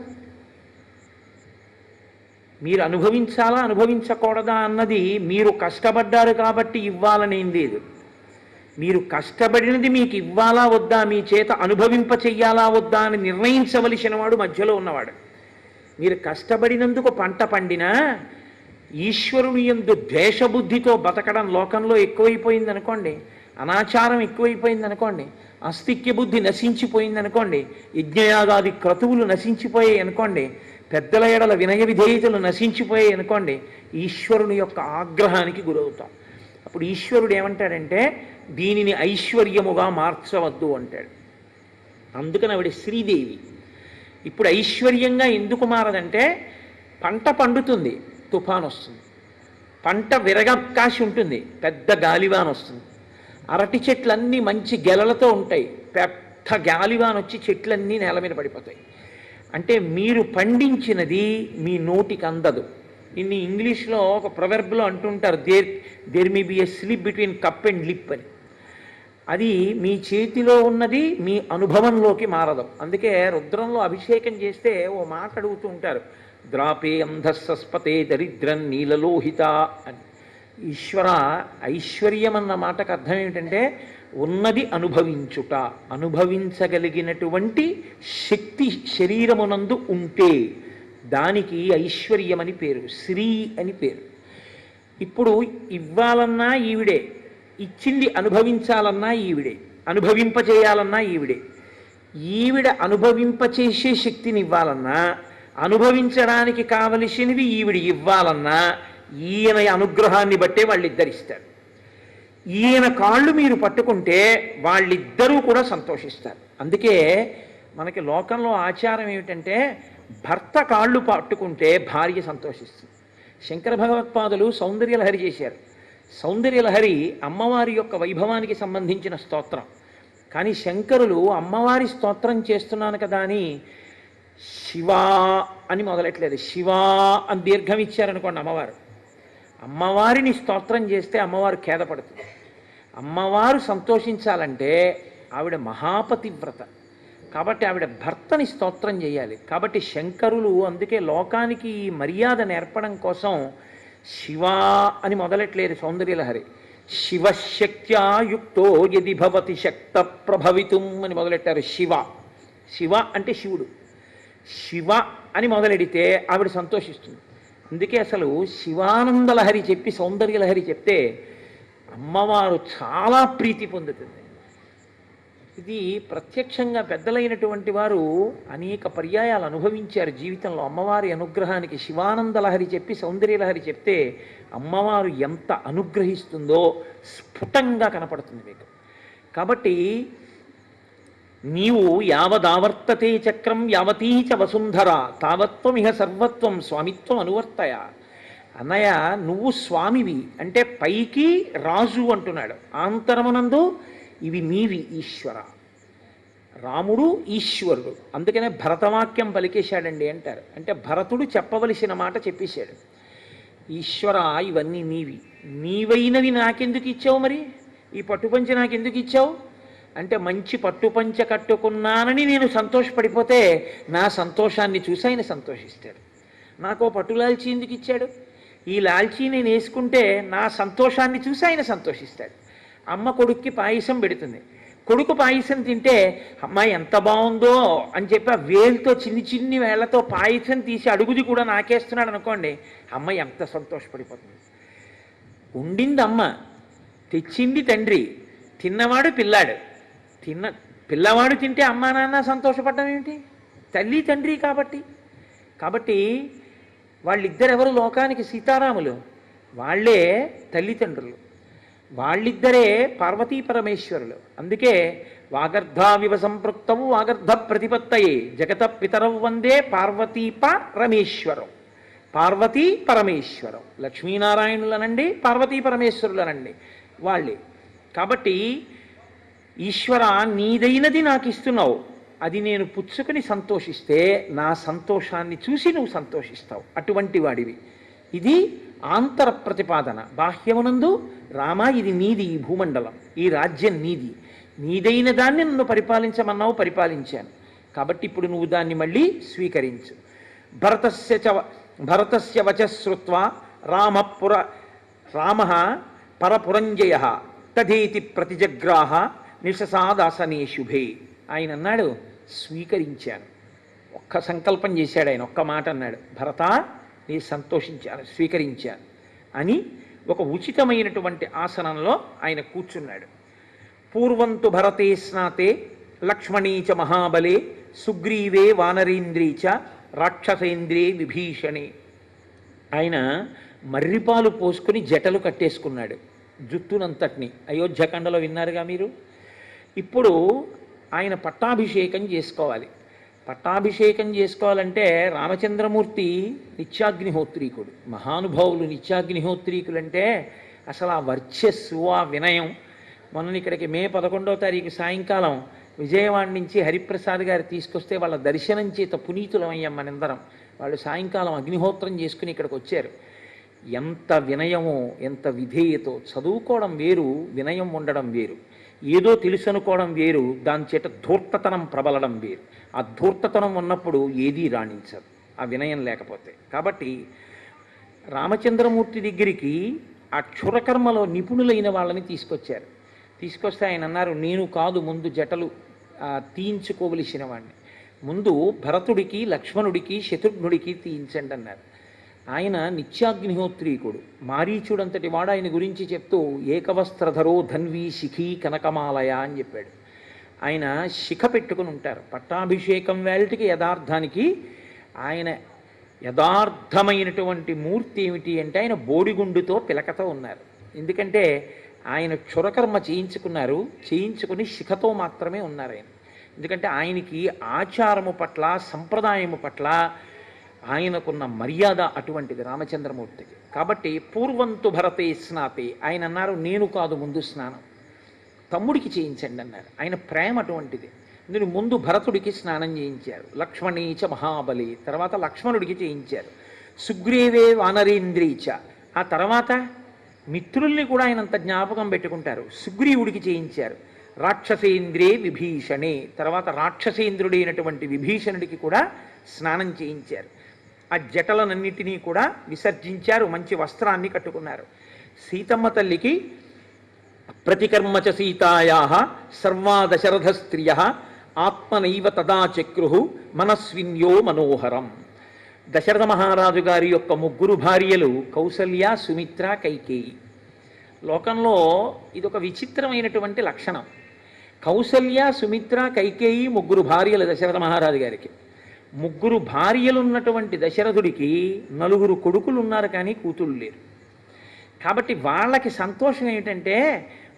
మీరు అనుభవించాలా అనుభవించకూడదా అన్నది మీరు కష్టపడ్డారు కాబట్టి ఇవ్వాలనేం లేదు. మీరు కష్టపడినది మీకు ఇవ్వాలా వద్దా, మీ చేత అనుభవింప చెయ్యాలా వద్దా అని నిర్ణయించవలసిన వాడు మధ్యలో ఉన్నవాడు. మీరు కష్టపడినందుకు పంట పండినా ఈశ్వరుని యందు ద్వేషబుద్ధితో బతకడం లోకంలో ఎక్కువైపోయింది అనుకోండి, అనాచారం ఎక్కువైపోయింది అనుకోండి, అస్తిక్య బుద్ధి నశించిపోయింది అనుకోండి, యజ్ఞయాగాది క్రతువులు నశించిపోయాయి అనుకోండి, పెద్దల ఎడల వినయ విధేయతలు నశించిపోయాయి అనుకోండి, ఈశ్వరుని యొక్క ఆగ్రహానికి గురవుతాం. అప్పుడు ఈశ్వరుడు ఏమంటాడంటే దీనిని ఐశ్వర్యముగా మార్చవద్దు అంటాడు. అందుకని ఆవిడ శ్రీదేవి. ఇప్పుడు ఐశ్వర్యంగా ఎందుకు మారదంటే పంట పండుతుంది, తుఫాన్ వస్తుంది, పంట విరగకాశి ఉంటుంది, పెద్ద గాలివాన్ వస్తుంది, అరటి చెట్లన్నీ మంచి గెలలతో ఉంటాయి, పెద్ద గాలివాన్ వచ్చి చెట్లన్నీ నేల మీద పడిపోతాయి. అంటే మీరు పండించినది మీ నోటికి అందదు. ఇన్ని ఇంగ్లీష్లో ఒక ప్రొవెర్బ్లో అంటుంటారు, there may be a slip between cup and lip అని. అది మీ చేతిలో ఉన్నది మీ అనుభవంలోకి మారదు. అందుకే రుద్రంలో అభిషేకం చేస్తే ఓ మాట అడుగుతూ ఉంటారు, ద్రాపే అంధస్సస్పతే దరిద్రం నీలలోహిత అని. ఈశ్వర, ఐశ్వర్యం అన్న మాటకు అర్థం ఏమిటంటే ఉన్నది అనుభవించుట, అనుభవించగలిగినటువంటి శక్తి శరీరమునందు ఉంటే దానికి ఐశ్వర్యమని పేరు, శ్రీ అని పేరు. ఇప్పుడు ఇవ్వాలన్నా ఈవిడే, ఇచ్చింది అనుభవించాలన్నా ఈవిడే, అనుభవింపచేయాలన్నా ఈవిడే. ఈవిడ అనుభవింపచేసే శక్తిని ఇవ్వాలన్నా, అనుభవించడానికి కావలసినవి ఈవిడ ఇవ్వాలన్నా ఈయన అనుగ్రహాన్ని బట్టే వాళ్ళిద్దరిస్తారు. ఈయన కాళ్ళు మీరు పట్టుకుంటే వాళ్ళిద్దరూ కూడా సంతోషిస్తారు. అందుకే మనకి లోకంలో ఆచారం ఏమిటంటే భర్త కాళ్ళు పట్టుకుంటే భార్య సంతోషిస్తుంది. శంకర భగవత్పాదులు సౌందర్యలహరి చేశారు. సౌందర్యలహరి అమ్మవారి యొక్క వైభవానికి సంబంధించిన స్తోత్రం. కానీ శంకరులు అమ్మవారి స్తోత్రం చేస్తున్నాను కదా అని శివా అని మొదలెట్లేదు. శివా అని దీర్ఘం ఇచ్చారనుకోండి అమ్మవారు. అమ్మవారిని స్తోత్రం చేస్తే అమ్మవారు ఖేదపడుతుంది. అమ్మవారు సంతోషించాలంటే ఆవిడ మహాపతివ్రత కాబట్టి ఆవిడ భర్తని స్తోత్రం చేయాలి. కాబట్టి శంకరులు అందుకే లోకానికి ఈ మర్యాద నేర్పడం కోసం శివా అని మొదలెట్లేదు సౌందర్యలహరి. శివశక్త్యా యుక్తో యది భవతి శక్త ప్రభవితుం అని మొదలెట్టారు. శివ శివ అంటే శివుడు. శివ అని మొదలెడితే ఆవిడ సంతోషిస్తుంది. అందుకే అసలు శివానందలహరి చెప్పి సౌందర్యలహరి చెప్తే అమ్మవారు చాలా ప్రీతి పొందుతుంది. ఇది ప్రత్యక్షంగా పెద్దలైనటువంటి వారు అనేక పర్యాయాలు అనుభవించారు జీవితంలో. అమ్మవారి అనుగ్రహానికి శివానందలహరి చెప్పి సౌందర్యలహరి చెప్తే అమ్మవారు ఎంత అనుగ్రహిస్తుందో స్ఫుటంగా కనపడుతుంది మీకు. కాబట్టి నీవు యావదావర్తతే చక్రం యావతీ చ వసుంధర తావత్వం ఇహ సర్వత్వం స్వామిత్వం అనువర్తయ. అన్నయ్య నువ్వు స్వామివి అంటే పైకి రాజు అంటున్నాడు, ఆంతరమునందు ఇవి నీవి ఈశ్వర. రాముడు ఈశ్వరుడు, అందుకనే భరతవాక్యం పలికేశాడండి అంటారు. అంటే భరతుడు చెప్పవలసిన మాట చెప్పేశాడు. ఈశ్వర ఇవన్నీ నీవి, నీవైనవి నాకెందుకు ఇచ్చావు, మరి ఈ పట్టుపంచ నాకెందుకు ఇచ్చావు అంటే మంచి పట్టుపంచ కట్టుకున్నానని నేను సంతోషపడిపోతే నా సంతోషాన్ని చూసి ఆయన సంతోషిస్తాడు. నాకు పట్టులాల్చి ఎందుకు ఇచ్చాడు, ఈ లాల్చీ నేను వేసుకుంటే నా సంతోషాన్ని చూసి ఆయన సంతోషిస్తాడు. అమ్మ కొడుక్కి పాయసం పెడుతుంది, కొడుకు పాయసం తింటే అమ్మాయి ఎంత బాగుందో అని చెప్పి ఆ వేలుతో చిన్ని చిన్ని వేళ్లతో పాయసం తీసి అడుగుది కూడా నాకేస్తున్నాడు అనుకోండి, అమ్మాయి ఎంత సంతోషపడిపోతుంది. ఉండింది అమ్మ, తెచ్చింది తండ్రి, తిన్నవాడు పిల్లాడు. పిల్లవాడు తింటే అమ్మా నాన్న సంతోషపడ్డం ఏమిటి, తల్లి తండ్రి కాబట్టి. కాబట్టి వాళ్ళిద్దరెవరు లోకానికి సీతారాములు, వాళ్ళే తల్లిదండ్రులు, వాళ్ళిద్దరే పార్వతీ పరమేశ్వరులు. అందుకే వాగర్ధావివ సంపృక్తవు వాగర్ధ ప్రతిపత్తయే జగత పితరౌ వందే పార్వతీ పరమేశ్వరం. పార్వతీ పరమేశ్వరం లక్ష్మీనారాయణులనండి, పార్వతీ పరమేశ్వరులనండి వాళ్ళే. కాబట్టి ఈశ్వర నీదైనది నాకు ఇస్తున్నావు, అది నేను పుచ్చుకొని సంతోషిస్తే నా సంతోషాన్ని చూసి నువ్వు సంతోషిస్తావు, అటువంటి వాడివి. ఇది ఆంతర ప్రతిపాదన. బాహ్యమునందు రామ ఇది నీది, ఈ భూమండలం, ఈ రాజ్యం నీది, నీదైన దాన్ని నన్ను పరిపాలించమన్నావు, పరిపాలించాను. కాబట్టి ఇప్పుడు నువ్వు దాన్ని మళ్ళీ స్వీకరించు. భరతస్య వచశ్రుత్వా రామ పరపురంజయ తదేతి ప్రతిజగ్రాహ నిశసాదాసనే శుభే. ఆయన అన్నాడు స్వీకరించాను. ఒక్క సంకల్పం చేశాడు ఆయన, ఒక్క మాట అన్నాడు, భరత నీ సంతోషించాను, స్వీకరించాను అని ఒక ఉచితమైనటువంటి ఆసనంలో ఆయన కూర్చున్నాడు. పూర్వంతు భరతే స్నాతే లక్ష్మణీచ మహాబలే సుగ్రీవే వానరేంద్రీచ రాక్షసేంద్రే విభీషణే. ఆయన మర్రిపాలు పోసుకుని జటలు కట్టేసుకున్నాడు జుట్టునంతటిని. అయోధ్యకాండలో విన్నారుగా మీరు. ఇప్పుడు ఆయన పట్టాభిషేకం చేసుకోవాలి. పట్టాభిషేకం చేసుకోవాలంటే రామచంద్రమూర్తి నిత్యాగ్నిహోత్రీకుడు, మహానుభావులు నిత్యాగ్నిహోత్రీకులంటే అసలు ఆ వర్చస్సు, ఆ వినయం. మొన్న ఇక్కడికి మే 11వ తారీఖు సాయంకాలం విజయవాడ నుంచి హరిప్రసాద్ గారు తీసుకొస్తే వాళ్ళ దర్శనం చేత పునీతులమయ్యాం మనందరం. వాళ్ళు సాయంకాలం అగ్నిహోత్రం చేసుకుని ఇక్కడికి వచ్చారు. ఎంత వినయమో, ఎంత విధేయతో. చదువుకోవడం వేరు, వినయం ఉండడం వేరు. ఏదో తెలుసు అనుకోవడం వేరు, దాని చేత ధూర్తతనం ప్రబలడం వేరు. ఆ ధూర్తతనం ఉన్నప్పుడు ఏదీ రాణించదు ఆ వినయం లేకపోతే. కాబట్టి రామచంద్రమూర్తి దగ్గరికి ఆ క్షురకర్మలో నిపుణులైన వాళ్ళని తీసుకొచ్చారు. తీసుకొస్తే ఆయన అన్నారు, నేను కాదు ముందు జటలు తీయించుకోవలసిన వాడిని, ముందు భరతుడికి లక్ష్మణుడికి శత్రుఘ్నుడికి తీయించండి అన్నారు. ఆయన నిత్యాగ్నిహోత్రీకుడు, మారీచుడంతటి వాడు. ఆయన గురించి చెప్తూ ఏకవస్త్రధరో ధన్వీ శిఖీ కనకమాలయ అని చెప్పాడు. ఆయన శిఖ పెట్టుకుని ఉంటారు. పట్టాభిషేకం వేళటికి యథార్థానికి ఆయన యథార్థమైనటువంటి మూర్తి ఏమిటి అంటే ఆయన బోడిగుండుతో పిలకతో ఉన్నారు. ఎందుకంటే ఆయన క్షురకర్మ చేయించుకున్నారు, చేయించుకుని శిఖతో మాత్రమే ఉన్నారు ఆయన. ఎందుకంటే ఆయనకి ఆచారము పట్ల, సంప్రదాయము పట్ల ఆయనకున్న మర్యాద అటువంటిది రామచంద్రమూర్తికి. కాబట్టి పూర్వంతు భరతే స్నాతే, ఆయన అన్నారు నేను కాదు ముందు స్నానం, తమ్ముడికి చేయించండి అన్నారు. ఆయన ప్రేమ అటువంటిది. నేను ముందు భరతుడికి స్నానం చేయించారు, లక్ష్మణీచ మహాబలి, తర్వాత లక్ష్మణుడికి చేయించారు, సుగ్రీవే వానరేంద్రీచ, ఆ తర్వాత మిత్రుల్ని కూడా ఆయన అంత జ్ఞాపకం పెట్టుకుంటారు, సుగ్రీవుడికి చేయించారు, రాక్షసేంద్రే విభీషణే, తర్వాత రాక్షసేంద్రుడైనటువంటి విభీషణుడికి కూడా స్నానం చేయించారు. ఆ జటలనన్నిటినీ కూడా విసర్జించారు, మంచి వస్త్రాన్ని కట్టుకున్నారు. సీతమ్మ తల్లికి ప్రతికర్మచ సీతాయా సర్వా దశరథ స్త్రియ ఆత్మనైవ తదా చక్రు మనస్విన్యో మనోహరం. దశరథ మహారాజు గారి యొక్క ముగ్గురు భార్యలు కౌసల్య, సుమిత్ర, కైకేయి. లోకంలో ఇదొక విచిత్రమైనటువంటి లక్షణం. కౌసల్య, సుమిత్ర, కైకేయి ముగ్గురు భార్యలు దశరథ మహారాజు గారికి. ముగ్గురు భార్యలు ఉన్నటువంటి దశరథుడికి 4 కొడుకులు ఉన్నారు, కానీ కూతుళ్ళు లేరు. కాబట్టి వాళ్ళకి సంతోషం ఏమిటంటే,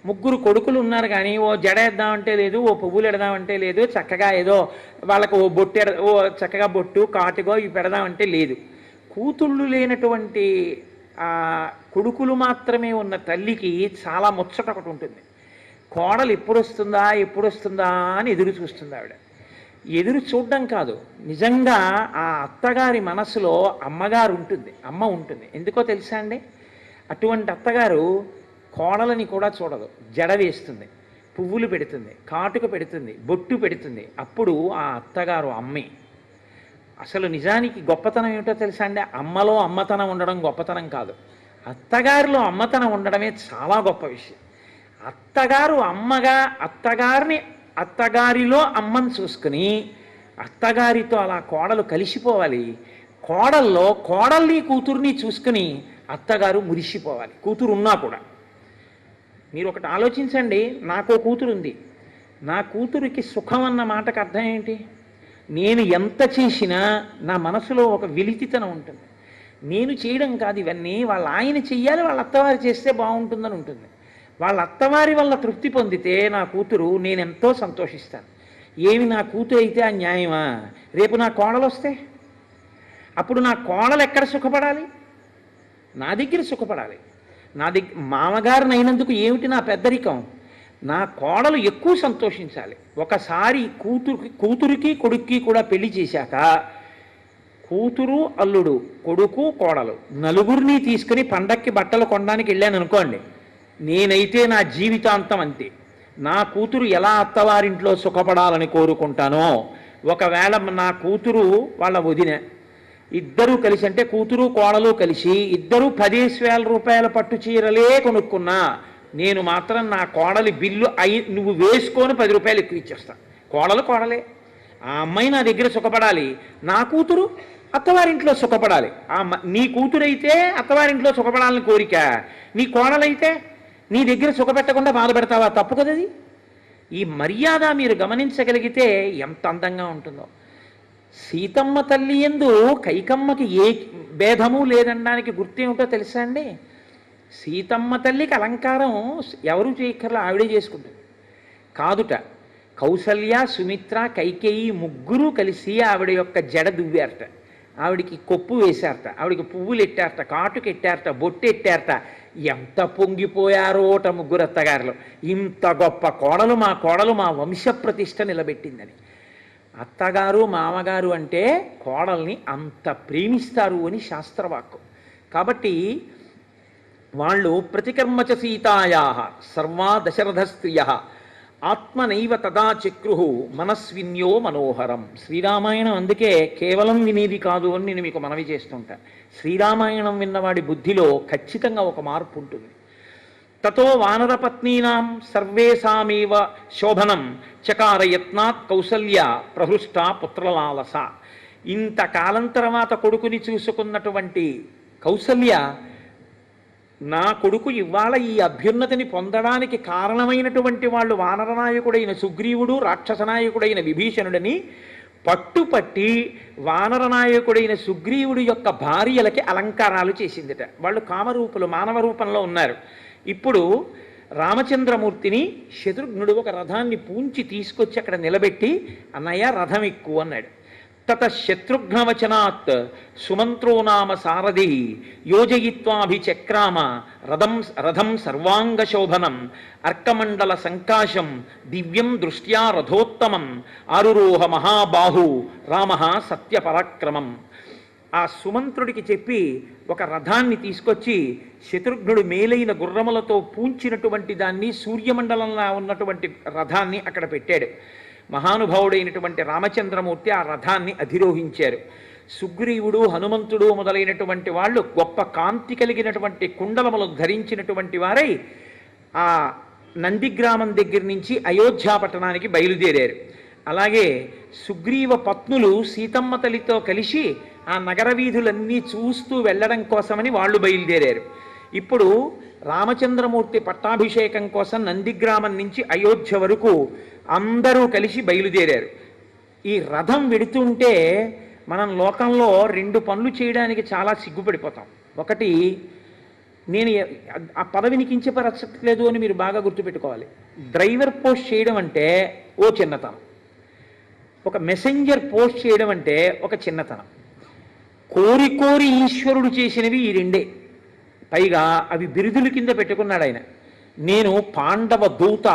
3 కొడుకులు ఉన్నారు కానీ ఓ జడేద్దామంటే లేదు, ఓ పువ్వులు ఎడదామంటే లేదు, చక్కగా ఏదో వాళ్ళకు ఓ బొట్టు ఓ చక్కగా బొట్టు కాటుగో ఇవి పెడదామంటే లేదు. కూతుళ్ళు లేనటువంటి కొడుకులు మాత్రమే ఉన్న తల్లికి చాలా ముచ్చట ఒకటి ఉంటుంది. కోడలు ఎప్పుడు వస్తుందా అని ఎదురు చూస్తుంది ఆవిడ. ఎదురు చూడడం కాదు, నిజంగా ఆ అత్తగారి మనసులో అమ్మగారు ఉంటుంది, అమ్మ ఉంటుంది. ఎందుకో తెలుసా అండి? అటువంటి అత్తగారు కోడలని కూడా చూడదు, జడ వేస్తుంది, పువ్వులు పెడుతుంది, కాటుక పెడుతుంది, బొట్టు పెడుతుంది. అప్పుడు ఆ అత్తగారు అమ్మే. అసలు నిజానికి గొప్పతనం ఏమిటో తెలుసా అండి? అమ్మలో అమ్మతనం ఉండడం గొప్పతనం కాదు, అత్తగారిలో అమ్మతనం ఉండడమే చాలా గొప్ప విషయం. అత్తగారు అమ్మగా అత్తగారిలో అమ్మని చూసుకుని అత్తగారితో అలా కోడలు కలిసిపోవాలి. కోడల్లో కోడల్ని కూతుర్ని చూసుకుని అత్తగారు మురిసిపోవాలి, కూతురు ఉన్నా కూడా. మీరు ఒకటి ఆలోచించండి, నాకో కూతురు ఉంది, నా కూతురికి సుఖం అన్న మాటకు అర్థం ఏంటి? నేను ఎంత చేసినా నా మనసులో ఒక వెలితితనం ఉంటుంది. నేను చేయడం కాదు ఇవన్నీ, వాళ్ళ ఆయన చెయ్యాలి, వాళ్ళ అత్తవారు చేస్తే బాగుంటుందని ఉంటుంది. వాళ్ళ అత్తవారి వల్ల తృప్తి పొందితే నా కూతురు నేనెంతో సంతోషిస్తాను. ఏమి నా కూతురు అయితే ఆ న్యాయమా? రేపు నా కోడలు వస్తే అప్పుడు నా కోడలు ఎక్కడ సుఖపడాలి? నా దగ్గర సుఖపడాలి. మామగారిని అయినందుకు ఏమిటి నా పెద్దరికం? నా కోడలు ఎక్కువ సంతోషించాలి. ఒకసారి కూతురికి కొడుక్కి కూడా పెళ్లి చేశాక కూతురు అల్లుడు, కొడుకు కోడలు 4 తీసుకుని పండక్కి బట్టలు కొనడానికి వెళ్ళాను అనుకోండి, నేనైతే నా జీవితాంతం అంతే. నా కూతురు ఎలా అత్తవారింట్లో సుఖపడాలని కోరుకుంటానో, ఒకవేళ నా కూతురు వాళ్ళ వదిన ఇద్దరూ కలిసి, అంటే కూతురు కోడలు కలిసి ఇద్దరూ 10,000 రూపాయల పట్టు చీరలే కొనుక్కున్నా, నేను మాత్రం నా కోడలి బిల్లు నువ్వు వేసుకొని 10 రూపాయలు ఎక్కువ ఇచ్చేస్తాను. కోడలే, ఆ అమ్మాయి నా దగ్గర సుఖపడాలి, నా కూతురు అత్తవారింట్లో సుఖపడాలి. నీ కూతురైతే అత్తవారింట్లో సుఖపడాలని కోరిక, నీ కోడలైతే నీ దగ్గర సుఖపెట్టకుండా బాధ పెడతావా? తప్పు కదది. ఈ మర్యాద మీరు గమనించగలిగితే ఎంత అందంగా ఉంటుందో. సీతమ్మ తల్లి యందు కైకమ్మకి ఏ భేదము లేదనడానికి గుర్తేమిటో తెలుసా అండి? సీతమ్మ తల్లికి అలంకారం ఎవరు చేయక్కర్లా, ఆవిడే చేసుకుంటుంది. కాదుట, కౌసల్య, సుమిత్ర, కైకేయి ముగ్గురు కలిసి ఆవిడ యొక్క జడ దువ్వారట, ఆవిడికి కొప్పు వేశారట, ఆవిడికి పువ్వులు ఎట్టారట, కాటుకు ఎట్టారట, బొట్టు ఎట్టారట. ఎంత పొంగిపోయారోట ముగ్గురు అత్తగారులు. ఇంత గొప్ప కోడలు మా వంశప్రతిష్ఠ నిలబెట్టిందని. అత్తగారు మామగారు అంటే కోడల్ని అంత ప్రేమిస్తారు అని శాస్త్రవాక్కు. కాబట్టి వాళ్ళు ప్రతికర్మచ సీతాయా సర్వా దశరథ స్త్రియ ఆత్మనైవ తదా చక్రు మనస్విన్యో మనోహరం. శ్రీరామాయణం అందుకే కేవలం వినేది కాదు అని నేను మీకు మనవి చేస్తుంటా. శ్రీరామాయణం విన్నవాడి బుద్ధిలో ఖచ్చితంగా ఒక మార్పు ఉంటుంది. తతో వానరపత్నీనాం సర్వేషామేవ శోభనం చకారయత్నాత్ కౌసల్య ప్రహృష్ట పుత్రలాలస. ఇంతకాలం తర్వాత కొడుకుని చూసుకున్నటువంటి కౌసల్య, నా కొడుకు ఇవాళ ఈ అభ్యున్నతిని పొందడానికి కారణమైనటువంటి వాళ్ళు వానరనాయకుడైన సుగ్రీవుడు, రాక్షసనాయకుడైన విభీషణుడని పట్టుపట్టి వానరనాయకుడైన సుగ్రీవుడి యొక్క భార్యలకి అలంకారాలు చేసిందిట. వాళ్ళు కామరూపులు, మానవ రూపంలో ఉన్నారు. ఇప్పుడు రామచంద్రమూర్తిని శత్రుఘ్నుడు ఒక రథాన్ని పూంచి తీసుకొచ్చి అక్కడ నిలబెట్టి, అన్నయ్య రథం ఎక్కువ అన్నాడు. తత శత్రుఘ్నవచనాత్ సుమంత్రో నామ సారథి యోజయిత్వాభిచక్రామ రథం సర్వాంగశోభనం అర్కమండల సంకాశం దివ్యం దృష్ట్యా రథోత్తమం ఆరురోహ మహాబాహు రామ సత్యపరాక్రమం. ఆ సుమంత్రుడికి చెప్పి ఒక రథాన్ని తీసుకొచ్చి శత్రుఘ్నుడు మేలైన గుర్రములతో పూంచినటువంటి దాన్ని సూర్యమండలంలో ఉన్నటువంటి రథాన్ని అక్కడ పెట్టాడు. మహానుభావుడైనటువంటి రామచంద్రమూర్తి ఆ రథాన్ని అధిరోహించారు. సుగ్రీవుడు హనుమంతుడు మొదలైనటువంటి వాళ్ళు గొప్ప కాంతి కలిగినటువంటి కుండలములు ధరించినటువంటి వారై ఆ నందిగ్రామం దగ్గర నుంచి అయోధ్యా పట్టణానికి బయలుదేరారు. అలాగే సుగ్రీవ పత్నులు సీతమ్మ తల్లితో కలిసి ఆ నగర వీధులన్నీ చూస్తూ వెళ్ళడం కోసమని వాళ్ళు బయలుదేరారు. ఇప్పుడు రామచంద్రమూర్తి పట్టాభిషేకం కోసం నందిగ్రామం నుంచి అయోధ్య వరకు అందరూ కలిసి బయలుదేరారు. ఈ రథం వెడుతుంటే మనం లోకంలో 2 పనులు చేయడానికి చాలా సిగ్గుపడిపోతాం. ఒకటి, నేను ఆ పదవిని కించపరచట్లేదు అని మీరు బాగా గుర్తుపెట్టుకోవాలి. డ్రైవర్ పోస్ట్ చేయడం అంటే ఓ చిన్నతనం, ఒక మెసెంజర్ పోస్ట్ చేయడం అంటే ఒక చిన్నతనం. కోరి కోరి ఈశ్వరుడు చేసినవి ఈ 2. పైగా అవి బిరుదుల కింద పెట్టుకున్నాడు ఆయన. నేను పాండవ దూత,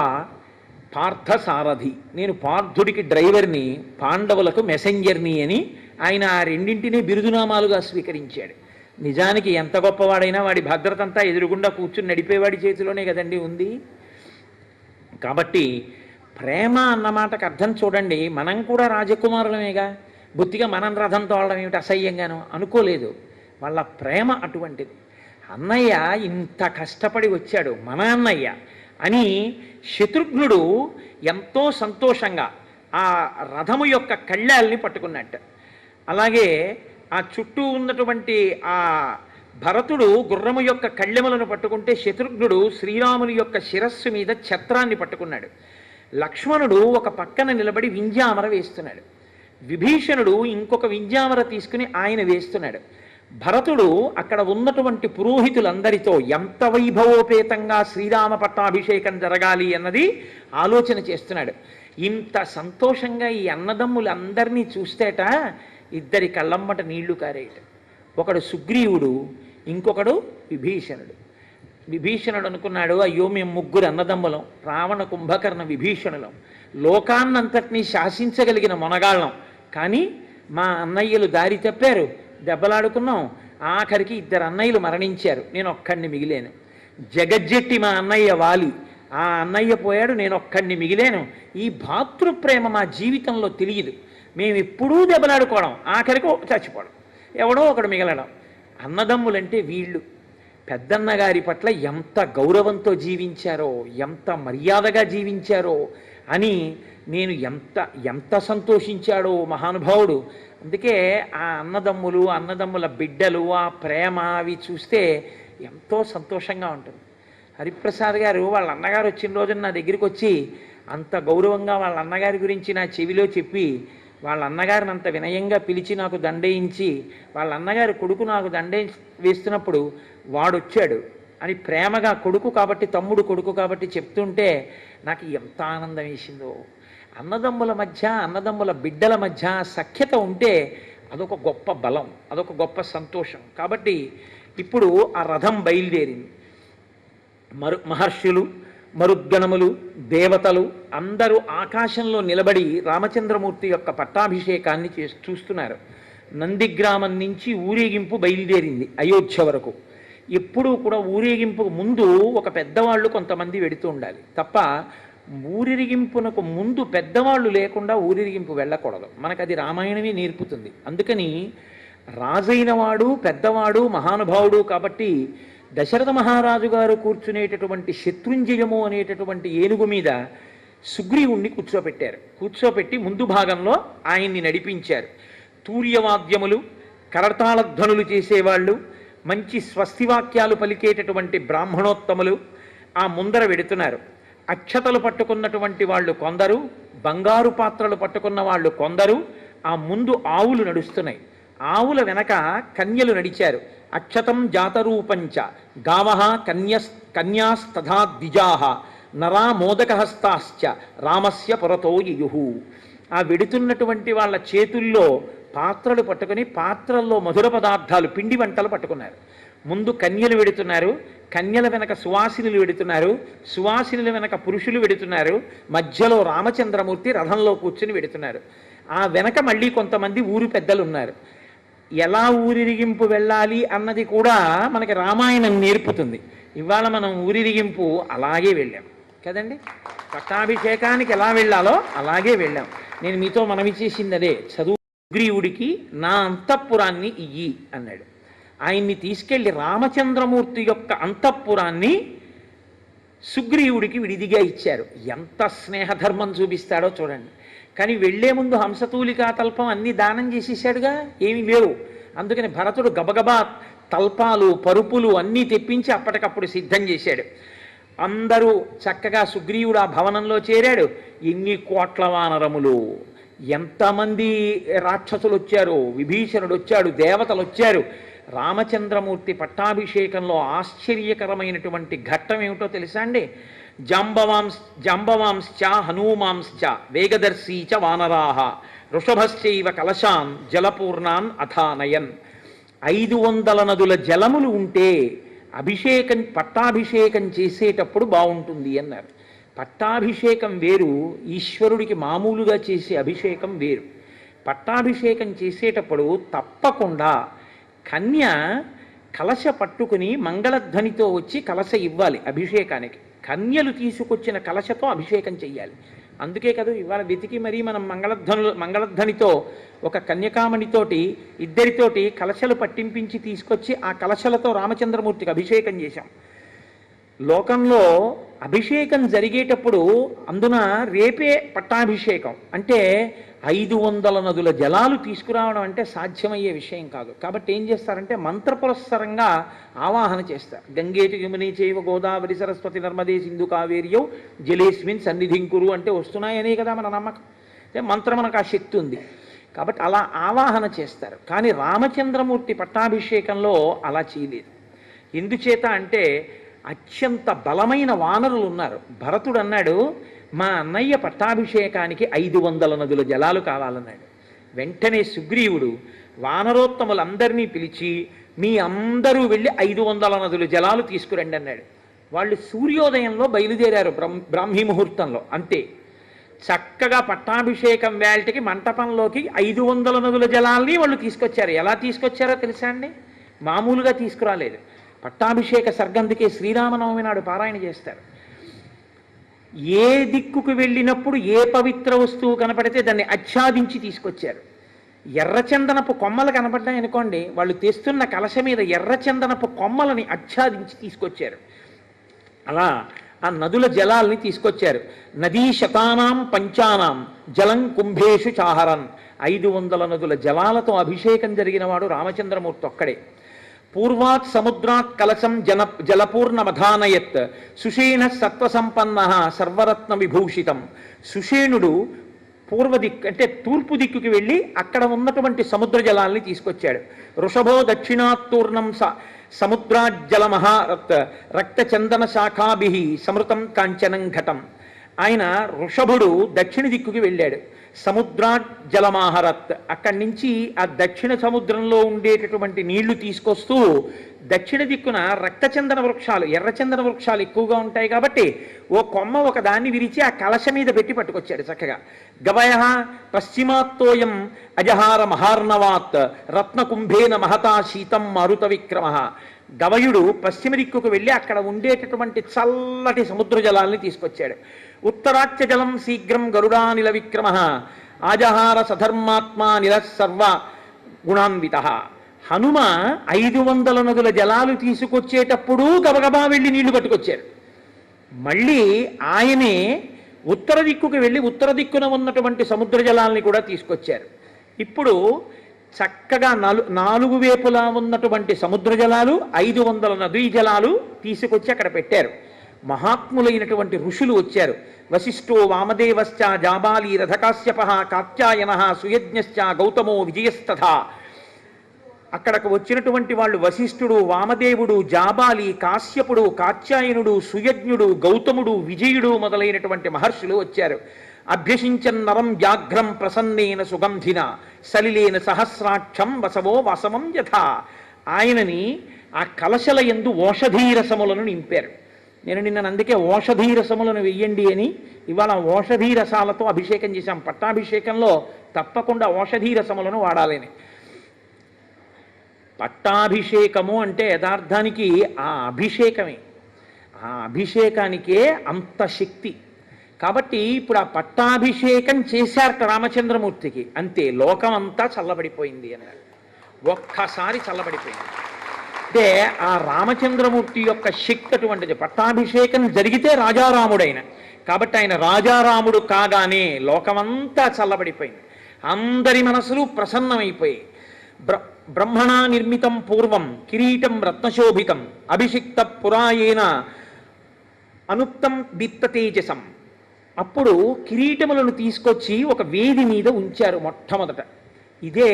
పార్థసారథి. నేను పార్థుడికి డ్రైవర్ని, పాండవులకు మెసెంజర్ని అని ఆయన ఆ 2 బిరుదునామాలుగా స్వీకరించాడు. నిజానికి ఎంత గొప్పవాడైనా వాడి భద్రత అంతా ఎదురుగుండా కూర్చుని నడిపేవాడి చేతిలోనే కదండి ఉంది. కాబట్టి ప్రేమ అన్నమాటకు అర్థం చూడండి. మనం కూడా రాజకుమారులమేగా, బుద్ధిగా మనం రథం తోలడం ఏమిటి అసహ్యంగానో అనుకోలేదు. వాళ్ళ ప్రేమ అటువంటిది. అన్నయ్య ఇంత కష్టపడి వచ్చాడు మన అన్నయ్య అని శత్రుఘ్నుడు ఎంతో సంతోషంగా ఆ రథము యొక్క కళ్ళాల్ని పట్టుకున్నట్టు. అలాగే ఆ చుట్టూ ఉన్నటువంటి ఆ భరతుడు గుర్రము యొక్క కళ్ళెములను పట్టుకుంటే శత్రుఘ్నుడు శ్రీరాముని యొక్క శిరస్సు మీద ఛత్రాన్ని పట్టుకున్నాడు. లక్ష్మణుడు ఒక పక్కన నిలబడి వింజామర వేస్తున్నాడు. విభీషణుడు ఇంకొక వింజామర తీసుకుని ఆయన వేస్తున్నాడు. భరతుడు అక్కడ ఉన్నటువంటి పురోహితులందరితో ఎంత వైభవోపేతంగా శ్రీరామ పట్టాభిషేకం జరగాలి అన్నది ఆలోచన చేస్తున్నాడు. ఇంత సంతోషంగా ఈ అన్నదమ్ములందరినీ చూస్తేట ఇద్దరి కళ్ళమ్మట నీళ్లు కారేట. ఒకడు సుగ్రీవుడు, ఇంకొకడు విభీషణుడు. విభీషణుడు అనుకున్నాడు, అయ్యో మేము 3 అన్నదమ్ములం, రావణ కుంభకర్ణ విభీషణులం, లోకాన్నంతటినీ శాసించగలిగిన మొనగాళ్ళం. కానీ మా అన్నయ్యలు దారి తప్పారు, దెబ్బలాడుకున్నాం, ఆఖరికి 2 అన్నయ్యలు మరణించారు, నేను ఒక్కడిని మిగిలాను. జగజ్జెట్టి మా అన్నయ్య వాలి, ఆ అన్నయ్య పోయాడు, నేను ఒక్కడిని మిగిలాను. ఈ భాతృప్రేమ మా జీవితంలో తెలియదు. మేము ఎప్పుడూ దెబ్బలాడుకోవడం, ఆఖరికి చచ్చిపోవడం, ఎవడో ఒకడు మిగలడం. అన్నదమ్ములంటే వీళ్ళు పెద్దన్నగారి పట్ల ఎంత గౌరవంతో జీవించారో, ఎంత మర్యాదగా జీవించారో అని నేను ఎంత సంతోషించాడో మహానుభావుడు. అందుకే ఆ అన్నదమ్ముల బిడ్డలు, ఆ ప్రేమ అవి చూస్తే ఎంతో సంతోషంగా ఉంటుంది. హరిప్రసాద్ గారు వాళ్ళ అన్నగారు వచ్చిన రోజున నా దగ్గరికి వచ్చి అంత గౌరవంగా వాళ్ళ అన్నగారి గురించి నా చెవిలో చెప్పి, వాళ్ళ అన్నగారిని అంత వినయంగా పిలిచి నాకు దండేయించి, వాళ్ళ అన్నగారి కొడుకు నాకు దండే వేస్తున్నప్పుడు వాడొచ్చాడు అని ప్రేమగా, కొడుకు కాబట్టి, తమ్ముడు కొడుకు కాబట్టి చెప్తుంటే నాకు ఎంత ఆనందం వేసిందో. అన్నదమ్ముల మధ్య, అన్నదమ్ముల బిడ్డల మధ్య సఖ్యత ఉంటే అదొక గొప్ప బలం, అదొక గొప్ప సంతోషం. కాబట్టి ఇప్పుడు ఆ రథం బయలుదేరింది. మహర్షులు, మరుద్గణములు, దేవతలు అందరూ ఆకాశంలో నిలబడి రామచంద్రమూర్తి యొక్క పట్టాభిషేకాన్ని చూస్తున్నారు. నందిగ్రామం నుంచి ఊరేగింపు బయలుదేరింది అయోధ్య వరకు. ఎప్పుడూ కూడా ఊరేగింపుకు ముందు ఒక పెద్దవాళ్ళు కొంతమంది వెడుతూ ఉండాలి తప్ప ఊరిరిగింపునకు ముందు పెద్దవాళ్ళు లేకుండా ఊరిరిగింపు వెళ్ళకూడదు. మనకది రామాయణమే నేర్పుతుంది. అందుకని రాజైన వాడు, పెద్దవాడు, మహానుభావుడు కాబట్టి దశరథ మహారాజు గారు కూర్చునేటటువంటి శత్రుంజయము అనేటటువంటి ఏనుగు మీద సుగ్రీవుణ్ణి కూర్చోపెట్టారు. కూర్చోపెట్టి ముందు భాగంలో ఆయన్ని నడిపించారు. తూర్యవాద్యములు, కరతాళధ్వనులు చేసేవాళ్ళు, మంచి స్వస్తివాక్యాలు పలికేటటువంటి బ్రాహ్మణోత్తములు ఆ ముందర వెడుతున్నారు. అక్షతలు పట్టుకున్నటువంటి వాళ్ళు కొందరు, బంగారు పాత్రలు పట్టుకున్న వాళ్ళు కొందరు. ఆ ముందు ఆవులు నడుస్తున్నాయి. ఆవుల వెనక కన్యలు నడిచారు. అక్షతం జాతరూపంచ గావః కన్యాస్తథా ద్విజాః నరా మోదకహస్తాశ్చ రామస్య పురతో యయుః. ఆ వెడుతున్నటువంటి వాళ్ళ చేతుల్లో పాత్రలు పట్టుకొని పాత్రల్లో మధుర పదార్థాలు పిండి వంటలు పట్టుకున్నారు. ముందు కన్యలు వెడుతున్నారు, కన్యల వెనక సువాసినులు వెడుతున్నారు, సువాసినుల వెనక పురుషులు వెడుతున్నారు, మధ్యలో రామచంద్రమూర్తి రథంలో కూర్చుని వెడుతున్నారు. ఆ వెనక మళ్ళీ కొంతమంది ఊరు పెద్దలు ఉన్నారు. ఎలా ఊరిరిగింపు వెళ్ళాలి అన్నది కూడా మనకి రామాయణం నేర్పుతుంది. ఇవాళ మనం ఊరిరిగింపు అలాగే వెళ్ళాం కదండి. పట్టాభిషేకానికి ఎలా వెళ్ళాలో అలాగే వెళ్ళాం. నేను మీతో మనవి చేసింది అదే, చదువు సుగ్రీవుడికి నా అంతఃపురాన్ని ఇయ్యి అన్నాడు. ఆయన్ని తీసుకెళ్లి రామచంద్రమూర్తి యొక్క అంతఃపురాన్ని సుగ్రీవుడికి విడిదిగా ఇచ్చారు. ఎంత స్నేహధర్మం చూపిస్తాడో చూడండి. కానీ వెళ్లే ముందు హంసతూలికా తల్పం అన్ని దానం చేసేసాడుగా, ఏమీ లేవు. అందుకని భరతుడు గబగబా తల్పాలు పరుపులు అన్నీ తెప్పించి అప్పటికప్పుడు సిద్ధం చేశాడు. అందరూ చక్కగా సుగ్రీవుడు ఆ భవనంలో చేరాడు. ఎన్ని కోట్ల వానరములు, ఎంతమంది రాక్షసులు వచ్చారు, విభీషణుడు వచ్చాడు, దేవతలు వచ్చారు. రామచంద్రమూర్తి పట్టాభిషేకంలో ఆశ్చర్యకరమైనటువంటి ఘట్టం ఏమిటో తెలుసా అండి? జాంబవాంశ్చ హనూమాంశ్చ వేగదర్శీ చ వానరాహ వృషభశ్చైవ కలశాన్ జలపూర్ణాన్ అథానయన్. 500 నదుల జలములు ఉంటే పట్టాభిషేకం చేసేటప్పుడు బాగుంటుంది అన్నారు. పట్టాభిషేకం వేరు, ఈశ్వరుడికి మామూలుగా చేసే అభిషేకం వేరు. పట్టాభిషేకం చేసేటప్పుడు తప్పకుండా కన్య కలశ పట్టుకుని మంగళధ్వనితో వచ్చి కలశ ఇవ్వాలి అభిషేకానికి. కన్యలు తీసుకొచ్చిన కలశతో అభిషేకం చెయ్యాలి. అందుకే కదా ఇవాళ వెతికి మరీ మనం మంగళధ్వనితో ఒక కన్యకామణితోటి ఇద్దరితోటి కలశలు పట్టింపించి తీసుకొచ్చి ఆ కలశలతో రామచంద్రమూర్తికి అభిషేకం చేశాం. లోకంలో అభిషేకం జరిగేటప్పుడు అందున రేపే పట్టాభిషేకం అంటే 500 నదుల జలాలు తీసుకురావడం అంటే సాధ్యమయ్యే విషయం కాదు. కాబట్టి ఏం చేస్తారంటే మంత్రపురస్సరంగా ఆవాహన చేస్తారు. గంగేటి యమునే చైవ గోదావరి సరస్వతి నర్మదే సింధు కావేర్యౌ జలేస్మిన్ సన్నిధింకురు అంటే వస్తున్నాయనే కదా మన నమ్మకం. మంత్రం మనకు ఆ శక్తి ఉంది కాబట్టి అలా ఆవాహన చేస్తారు. కానీ రామచంద్రమూర్తి పట్టాభిషేకంలో అలా చేయలేదు. ఎందుచేత అంటే అత్యంత బలమైన వానరులు ఉన్నారు. భరతుడు అన్నాడు, మా అన్నయ్య పట్టాభిషేకానికి 500 నదుల జలాలు కావాలన్నాడు. వెంటనే సుగ్రీవుడు వానరోత్తములందరినీ పిలిచి మీ అందరూ వెళ్ళి 500 నదుల జలాలు తీసుకురండి అన్నాడు. వాళ్ళు సూర్యోదయంలో బయలుదేరారు బ్రాహ్మీ ముహూర్తంలో. అంతే చక్కగా పట్టాభిషేకం వేళటికి మంటపంలోకి 500 నదుల జలాల్ని వాళ్ళు తీసుకొచ్చారు. ఎలా తీసుకొచ్చారో తెలుసా అండి? మామూలుగా తీసుకురాలేదు. పట్టాభిషేక సర్గందుకే శ్రీరామనవమి నాడు పారాయణ చేస్తారు. ఏ దిక్కుకు వెళ్ళినప్పుడు ఏ పవిత్ర వస్తువు కనపడితే దాన్ని ఆచ్ఛాదించి తీసుకొచ్చారు. ఎర్రచందనపు కొమ్మలు కనపడ్డాయి అనుకోండి, వాళ్ళు తెస్తున్న కలశ మీద ఎర్రచందనపు కొమ్మలని ఆచ్ఛాదించి తీసుకొచ్చారు. అలా ఆ నదుల జలాల్ని తీసుకొచ్చారు. నదీ శతానాం పంచానాం జలం కుంభేషు చాహరన్. 500 నదుల జలాలతో అభిషేకం జరిగిన వాడు రామచంద్రమూర్తి ఒక్కడే. పూర్వాత్ సముద్రాత్ కలశం జలపూర్ణమధానయత్ సుషేణ సత్వసంపన్న సర్వరత్న విభూషితం. సుషేణుడు పూర్వదిక్కు అంటే తూర్పు దిక్కుకి వెళ్ళి అక్కడ ఉన్నటువంటి సముద్ర జలాల్ని తీసుకొచ్చాడు. వృషభో దక్షిణాత్తూర్ణం సముద్రాజ్జలమహారత్ రక్తచందన శాఖాభి సమృతం కాంచనం ఘటం. ఆయన వృషభుడు దక్షిణ దిక్కుకి వెళ్ళాడు. సముద్రాజ్జలమాహరత్ అక్కడి నుంచి ఆ దక్షిణ సముద్రంలో ఉండేటటువంటి నీళ్లు తీసుకొస్తూ దక్షిణ దిక్కున రక్తచందన వృక్షాలు ఎర్రచందన వృక్షాలు ఎక్కువగా ఉంటాయి కాబట్టి ఓ కొమ్మ ఒక దాన్ని విరిచి ఆ కలశ మీద పెట్టి పట్టుకొచ్చాడు చక్కగా. గవయ పశ్చిమాత్తోయం అజహార మహార్ణవాత్ రత్నకుంభేన మహతా శీతం మారుత విక్రమ. గవయుడు పశ్చిమ దిక్కుకు వెళ్ళి అక్కడ ఉండేటటువంటి చల్లటి సముద్ర జలాల్ని తీసుకొచ్చాడు. ఉత్తరాచ్య జలం శీఘ్రం గరుడానిల విక్రమ ఆజహార సధర్మాత్మా నిల సర్వ గుణాన్విత. హనుమ 500 నదుల జలాలు తీసుకొచ్చేటప్పుడు గబగబా వెళ్ళి నీళ్లు పట్టుకొచ్చారు. మళ్ళీ ఆయనే ఉత్తర దిక్కుకు వెళ్ళి ఉత్తర దిక్కున ఉన్నటువంటి సముద్ర జలాల్ని కూడా తీసుకొచ్చారు. ఇప్పుడు చక్కగా 4 వైపులా ఉన్నటువంటి సముద్ర జలాలు 500 నదీ జలాలు తీసుకొచ్చి అక్కడ పెట్టారు. మహాత్ములైనటువంటి ఋషులు వచ్చారు. వశిష్ఠో వామదేవశ్చ జాబాలి రథకాశ్యప కాత్యాయన సుయజ్ఞశ్చ గౌతమో విజయస్తథా. అక్కడకు వచ్చినటువంటి వాళ్ళు వశిష్ఠుడు, వామదేవుడు, జాబాలి, కాశ్యపుడు, కాత్యాయనుడు, సుయజ్ఞుడు, గౌతముడు, విజయుడు మొదలైనటువంటి మహర్షులు వచ్చారు. అభ్యసించన్ నరం వ్యాఘ్రం ప్రసన్నేన సుగంధిన సలిలేన సహస్రాక్షం వసవో వసవం యథా. ఆయనని ఆ కలశల యందు ఓషధీరసములను నింపారు. నేను నిన్న అందుకే ఓషధీరసములను వెయ్యండి అని ఇవాళ ఓషధీరసాలతో అభిషేకం చేశాం. పట్టాభిషేకంలో తప్పకుండా ఓషధీరసములను వాడాలని. పట్టాభిషేకము అంటే యథార్థానికి ఆ అభిషేకమే, ఆ అభిషేకానికే అంత శక్తి. కాబట్టి ఇప్పుడు ఆ పట్టాభిషేకం చేశారట రామచంద్రమూర్తికి, అంతే లోకం అంతా చల్లబడిపోయింది అన్నారు. ఒక్కసారి చల్లబడిపోయింది. అంటే ఆ రామచంద్రమూర్తి యొక్క శక్తి అటువంటిది. పట్టాభిషేకం జరిగితే రాజారాముడైన, కాబట్టి ఆయన రాజారాముడు కాగానే లోకమంతా చల్లబడిపోయింది. అందరి మనసులు ప్రసన్నమైపోయి బ్రహ్మణా నిర్మితం పూర్వం కిరీటం రత్నశోభితం అభిషిక్త పురాయేన అనుక్తం దీప్త తేజసం. అప్పుడు కిరీటములను తీసుకొచ్చి ఒక వేది మీద ఉంచారు మొట్టమొదట. ఇదే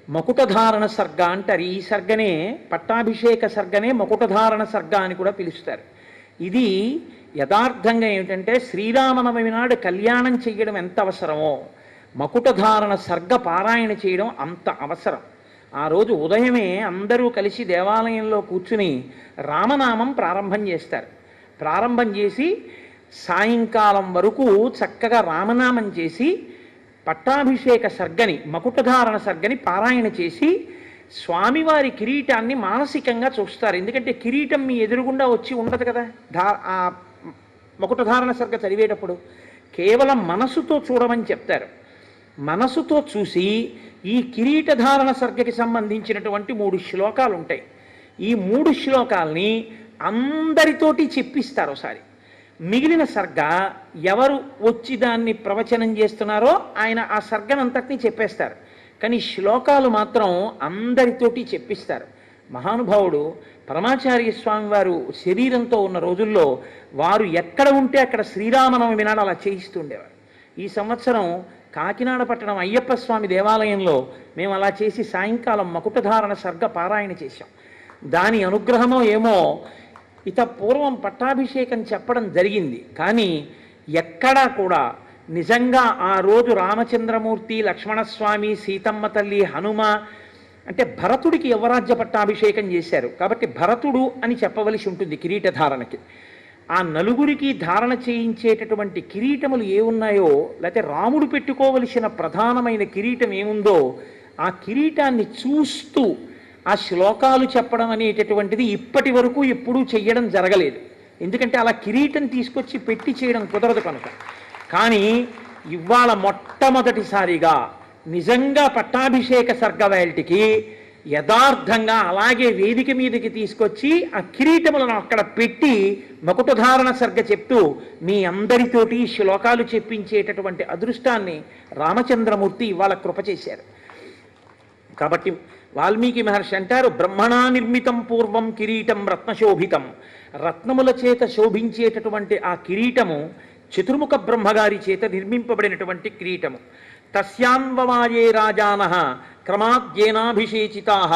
మకుటధారణ సర్గ అంటారు. ఈ సర్గనే పట్టాభిషేక సర్గనే మకుటధారణ సర్గ అని కూడా పిలుస్తారు. ఇది యథార్థంగా ఏమిటంటే శ్రీరామనవమి నాడు కళ్యాణం చేయడం ఎంత అవసరమో మకుటధారణ సర్గ పారాయణ చేయడం అంత అవసరం. ఆ రోజు ఉదయమే అందరూ కలిసి దేవాలయంలో కూర్చుని రామనామం ప్రారంభం చేస్తారు. ప్రారంభం చేసి సాయంకాలం వరకు చక్కగా రామనామం చేసి పట్టాభిషేక సర్గని మకుటధారణ సర్గని పారాయణ చేసి స్వామివారి కిరీటాన్ని మానసికంగా చూస్తారు. ఎందుకంటే కిరీటం మీ ఎదురుగుండా వచ్చి ఉండదు కదా. ఆ మకుటధారణ సర్గ చదివేటప్పుడు కేవలం మనసుతో చూడమని చెప్తారు. మనసుతో చూసి ఈ కిరీటధారణ సర్గకి సంబంధించినటువంటి 3 శ్లోకాలు ఉంటాయి. ఈ 3 శ్లోకాల్ని అందరితోటి చెప్పిస్తారు ఒకసారి. మిగిలిన సర్గ ఎవరు వచ్చి దాన్ని ప్రవచనం చేస్తున్నారో ఆయన ఆ సర్గనంతటినీ చెప్పేస్తారు. కానీ శ్లోకాలు మాత్రం అందరితోటి చెప్పిస్తారు. మహానుభావుడు పరమాచార్య స్వామి వారు శరీరంతో ఉన్న రోజుల్లో వారు ఎక్కడ ఉంటే అక్కడ శ్రీరామనవమి నాడు అలా చేయిస్తుండేవారు. ఈ సంవత్సరం కాకినాడ పట్టణం అయ్యప్ప స్వామి దేవాలయంలో మేము అలా చేసి సాయంకాలం మకుటధారణ సర్గ పారాయణ చేశాం. దాని అనుగ్రహమో ఏమో ఇత పూర్వం పట్టాభిషేకం చెప్పడం జరిగింది. కానీ ఎక్కడా కూడా నిజంగా ఆ రోజు రామచంద్రమూర్తి, లక్ష్మణస్వామి, సీతమ్మ తల్లి, హనుమ అంటే భరతుడికి యువరాజ్య పట్టాభిషేకం చేశారు కాబట్టి భరతుడు అని చెప్పవలసి ఉంటుంది కిరీటధారణకి. ఆ నలుగురికి ధారణ చేయించేటటువంటి కిరీటములు ఏమున్నాయో, లేకపోతే రాముడు పెట్టుకోవలసిన ప్రధానమైన కిరీటం ఏముందో ఆ కిరీటాన్ని చూస్తూ ఆ శ్లోకాలు చెప్పడం అనేటటువంటిది ఇప్పటి వరకు ఎప్పుడూ చెయ్యడం జరగలేదు. ఎందుకంటే అలా కిరీటం తీసుకొచ్చి పెట్టి చేయడం కుదరదు కనుక. కానీ ఇవాళ మొట్టమొదటిసారిగా నిజంగా పట్టాభిషేక సర్గవేల్టికి యథార్థంగా అలాగే వేదిక మీదకి తీసుకొచ్చి ఆ కిరీటములను అక్కడ పెట్టి మకుటధారణ సర్గ చెప్తూ మీ అందరితోటి శ్లోకాలు చెప్పించేటటువంటి అదృష్టాన్ని రామచంద్రమూర్తి ఇవాళ కృప చేశారు. కాబట్టి వాల్మీకి మహర్షి అంటారు, బ్రహ్మణా నిర్మితం పూర్వం కిరీటం రత్నశోభితం. రత్నముల చేత శోభించేటటువంటి ఆ కిరీటము చతుర్ముఖ బ్రహ్మగారి చేత నిర్మింపబడినటువంటి కిరీటము. తస్యాన్వమాయే రాజానః క్రమాద్యేనాభిషేచితాః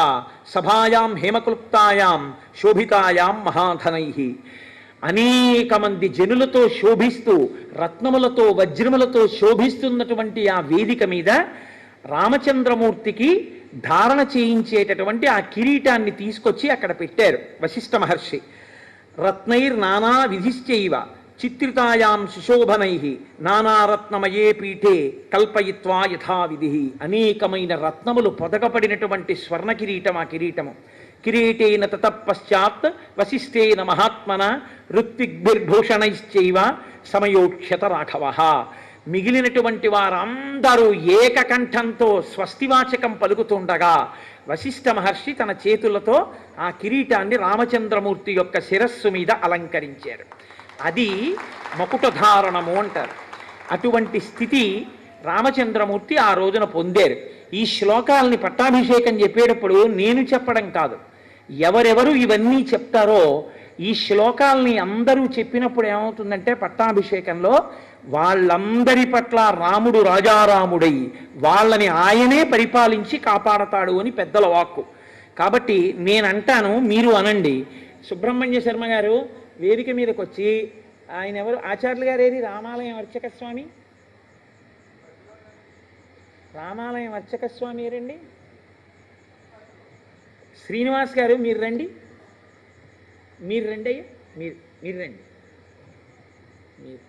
సభాయాం హేమక్లుప్తాయాం శోభితాయాం మహాధనైః. అనేక మంది జనులతో శోభిస్తూ రత్నములతో వజ్రములతో శోభిస్తున్నటువంటి ఆ వేదిక మీద రామచంద్రమూర్తికి ధారణ చేయించేటటువంటి ఆ కిరీటాన్ని తీసుకొచ్చి అక్కడ పెట్టారు వశిష్ఠ మహర్షి. రత్నైర్ నానా విధిశ్చైవ చిత్రితాయాం సుశోభనై నానారత్నమయే పీఠే కల్పయిత్వా యథావిధి. అనేకమైన రత్నములు పొదగపడినటువంటి స్వర్ణ కిరీటం ఆ కిరీటము. కిరీటేన తతఃపశ్చాత్ వశిష్ఠేన మహాత్మన ఋత్విగ్భిర్భూషణైశ్చైవ సమయోక్ష్యత రాఘవః. మిగిలినటువంటి వారందరూ ఏకకంఠంతో స్వస్తివాచకం పలుకుతుండగా వశిష్ఠ మహర్షి తన చేతులతో ఆ కిరీటాన్ని రామచంద్రమూర్తి యొక్క శిరస్సు మీద అలంకరించారు. అది మకుటధారణము అంటారు. అటువంటి స్థితి రామచంద్రమూర్తి ఆ రోజున పొందారు. ఈ శ్లోకాలని పట్టాభిషేకం చెప్పేటప్పుడు నేను చెప్పడం కాదు, ఎవరెవరు ఇవన్నీ చెప్తారో ఈ శ్లోకాలని అందరూ చెప్పినప్పుడు ఏమవుతుందంటే పట్టాభిషేకంలో వాళ్ళందరి పట్ల రాముడు రాజారాముడై వాళ్ళని ఆయనే పరిపాలించి కాపాడతాడు అని పెద్దల వాక్కు. కాబట్టి నేనంటాను, మీరు అనండి. సుబ్రహ్మణ్య శర్మ గారు వేదిక మీదకి వచ్చి, ఆయన ఎవరు ఆచార్యులు గారు, ఏది రామాలయం అర్చక స్వామి రామాలయం అర్చక స్వామి రండి. శ్రీనివాస్ గారు మీరు రండి. మీరు రండి అయ్యా, మీరు రండి. మీరు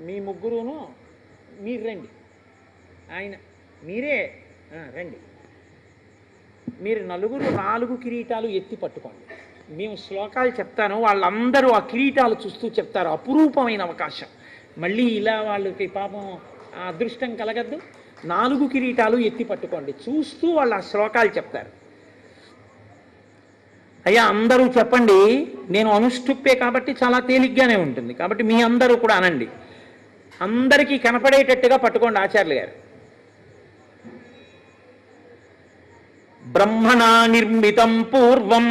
మీ ముగ్గురును మీరు రండి. ఆయన మీరే రండి. మీరు నలుగురు 4 కిరీటాలు ఎత్తి పట్టుకోండి. మేము శ్లోకాలు చెప్తాను, వాళ్ళందరూ ఆ కిరీటాలు చూస్తూ చెప్తారు. అపురూపమైన అవకాశం. మళ్ళీ ఇలా వాళ్ళకి పాపం ఆ అదృష్టం కలగద్దు. 4 కిరీటాలు ఎత్తి పట్టుకోండి, చూస్తూ వాళ్ళు ఆ శ్లోకాలు చెప్తారు. అయ్యా అందరూ చెప్పండి. నేను అనుష్ఠుప్పే కాబట్టి చాలా తేలిగ్గానే ఉంటుంది, కాబట్టి మీ అందరూ కూడా అనండి. అందరికీ కనపడేటట్టుగా పట్టుకోండి ఆచార్యులు గారు. బ్రహ్మణా నిర్మితం పూర్వం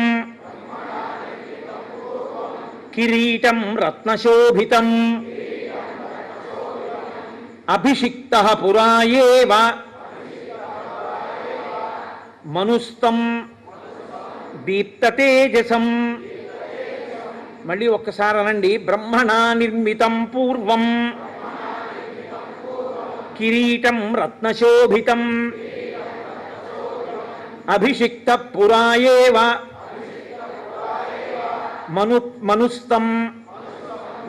కిరీటం రత్నశోభితం అభిషిక్తః పురాయేవ మనుస్తం దీప్తతేజసం. మళ్ళీ ఒక్కసారి అనండి. బ్రహ్మణా నిర్మితం పూర్వం కిరీటం రత్నశోభితం అభిషిక్త పురాయేవ మనుస్తం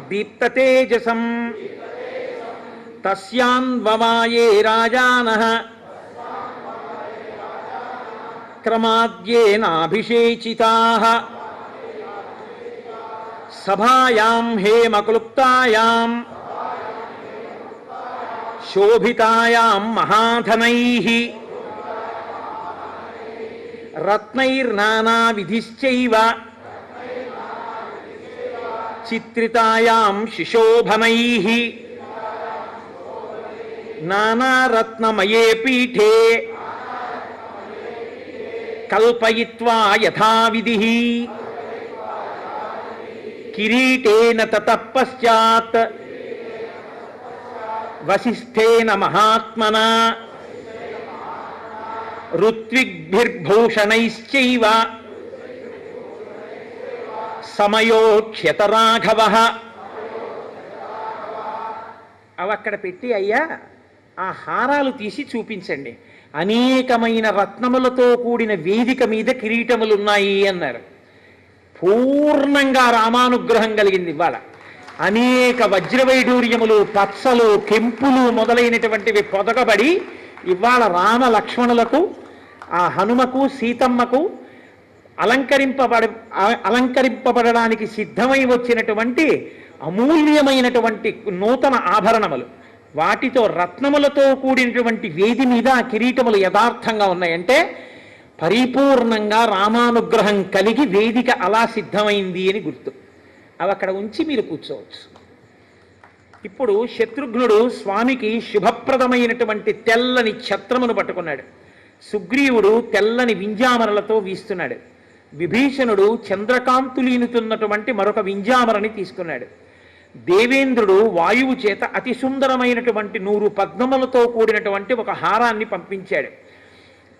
దీప్తతేజసం తస్యాన్వవాయే రాజానః క్రమాద్యేనాభిషేచితాః సభాయాం హేమక్లుప్తాయాం శోభితాయాం మహాధనైః రత్నైర్నానావిధిశ్చైవ చిత్రితాయాం శిశోభనైః నానారత్నమయే పీఠే కల్పయిత్వా యథావిధిః కిరీటేన తతః పశ్చాత్ వసిష్ఠేన మహాత్మనా ఋత్విగ్భిర్భూషణైశ్చైవ సమయోక్ష్యత రాఘవః. అవి అక్కడ పెట్టి అయ్యా ఆ హారాలు తీసి చూపించండి. అనేకమైన రత్నములతో కూడిన వేదిక మీద కిరీటములున్నాయి అన్నారు. పూర్ణంగా రామానుగ్రహం కలిగింది ఇవాళ. అనేక వజ్రవైఢూర్యములు, పచ్చలు, కెంపులు మొదలైనటువంటివి పొదగబడి ఇవాళ రామ లక్ష్మణులకు, ఆ హనుమకు, సీతమ్మకు అలంకరింపబడడానికి సిద్ధమై వచ్చినటువంటి అమూల్యమైనటువంటి నూతన ఆభరణములు, వాటితో రత్నములతో కూడినటువంటి వేది మీద ఆ కిరీటములు యథార్థంగా ఉన్నాయంటే పరిపూర్ణంగా రామానుగ్రహం కలిగి వేదిక అలా సిద్ధమైంది అని గుర్తు. అవి అక్కడ ఉంచి మీరు కూర్చోవచ్చు. ఇప్పుడు శత్రుఘ్నుడు స్వామికి శుభప్రదమైనటువంటి తెల్లని ఛత్రమును పట్టుకున్నాడు. సుగ్రీవుడు తెల్లని వింజామరలతో వీస్తున్నాడు. విభీషణుడు చంద్రకాంతులీనుతున్నటువంటి మరొక వింజామరని తీసుకున్నాడు. దేవేంద్రుడు వాయువు చేత అతి సుందరమైనటువంటి 100 పద్మములతో కూడినటువంటి ఒక హారాన్ని పంపించాడు.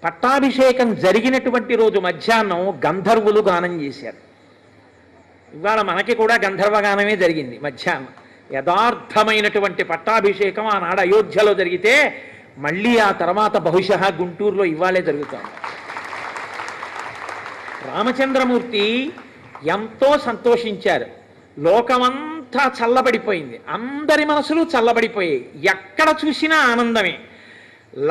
పట్టాభిషేకం జరిగినటువంటి రోజు మధ్యాహ్నం గంధర్వులు గానం చేశారు. ఇవాళ మనకి కూడా గంధర్వగానమే జరిగింది మధ్యాహ్నం. యథార్థమైనటువంటి పట్టాభిషేకం ఆనాడు అయోధ్యలో జరిగితే మళ్ళీ ఆ తర్వాత బహుశः గుంటూరులో ఇవాళే జరుగుతుంది. రామచంద్రమూర్తి ఎంతో సంతోషించారు. లోకమంతా చల్లబడిపోయింది, అందరి మనసులు చల్లబడిపోయాయి. ఎక్కడ చూసినా ఆనందమే.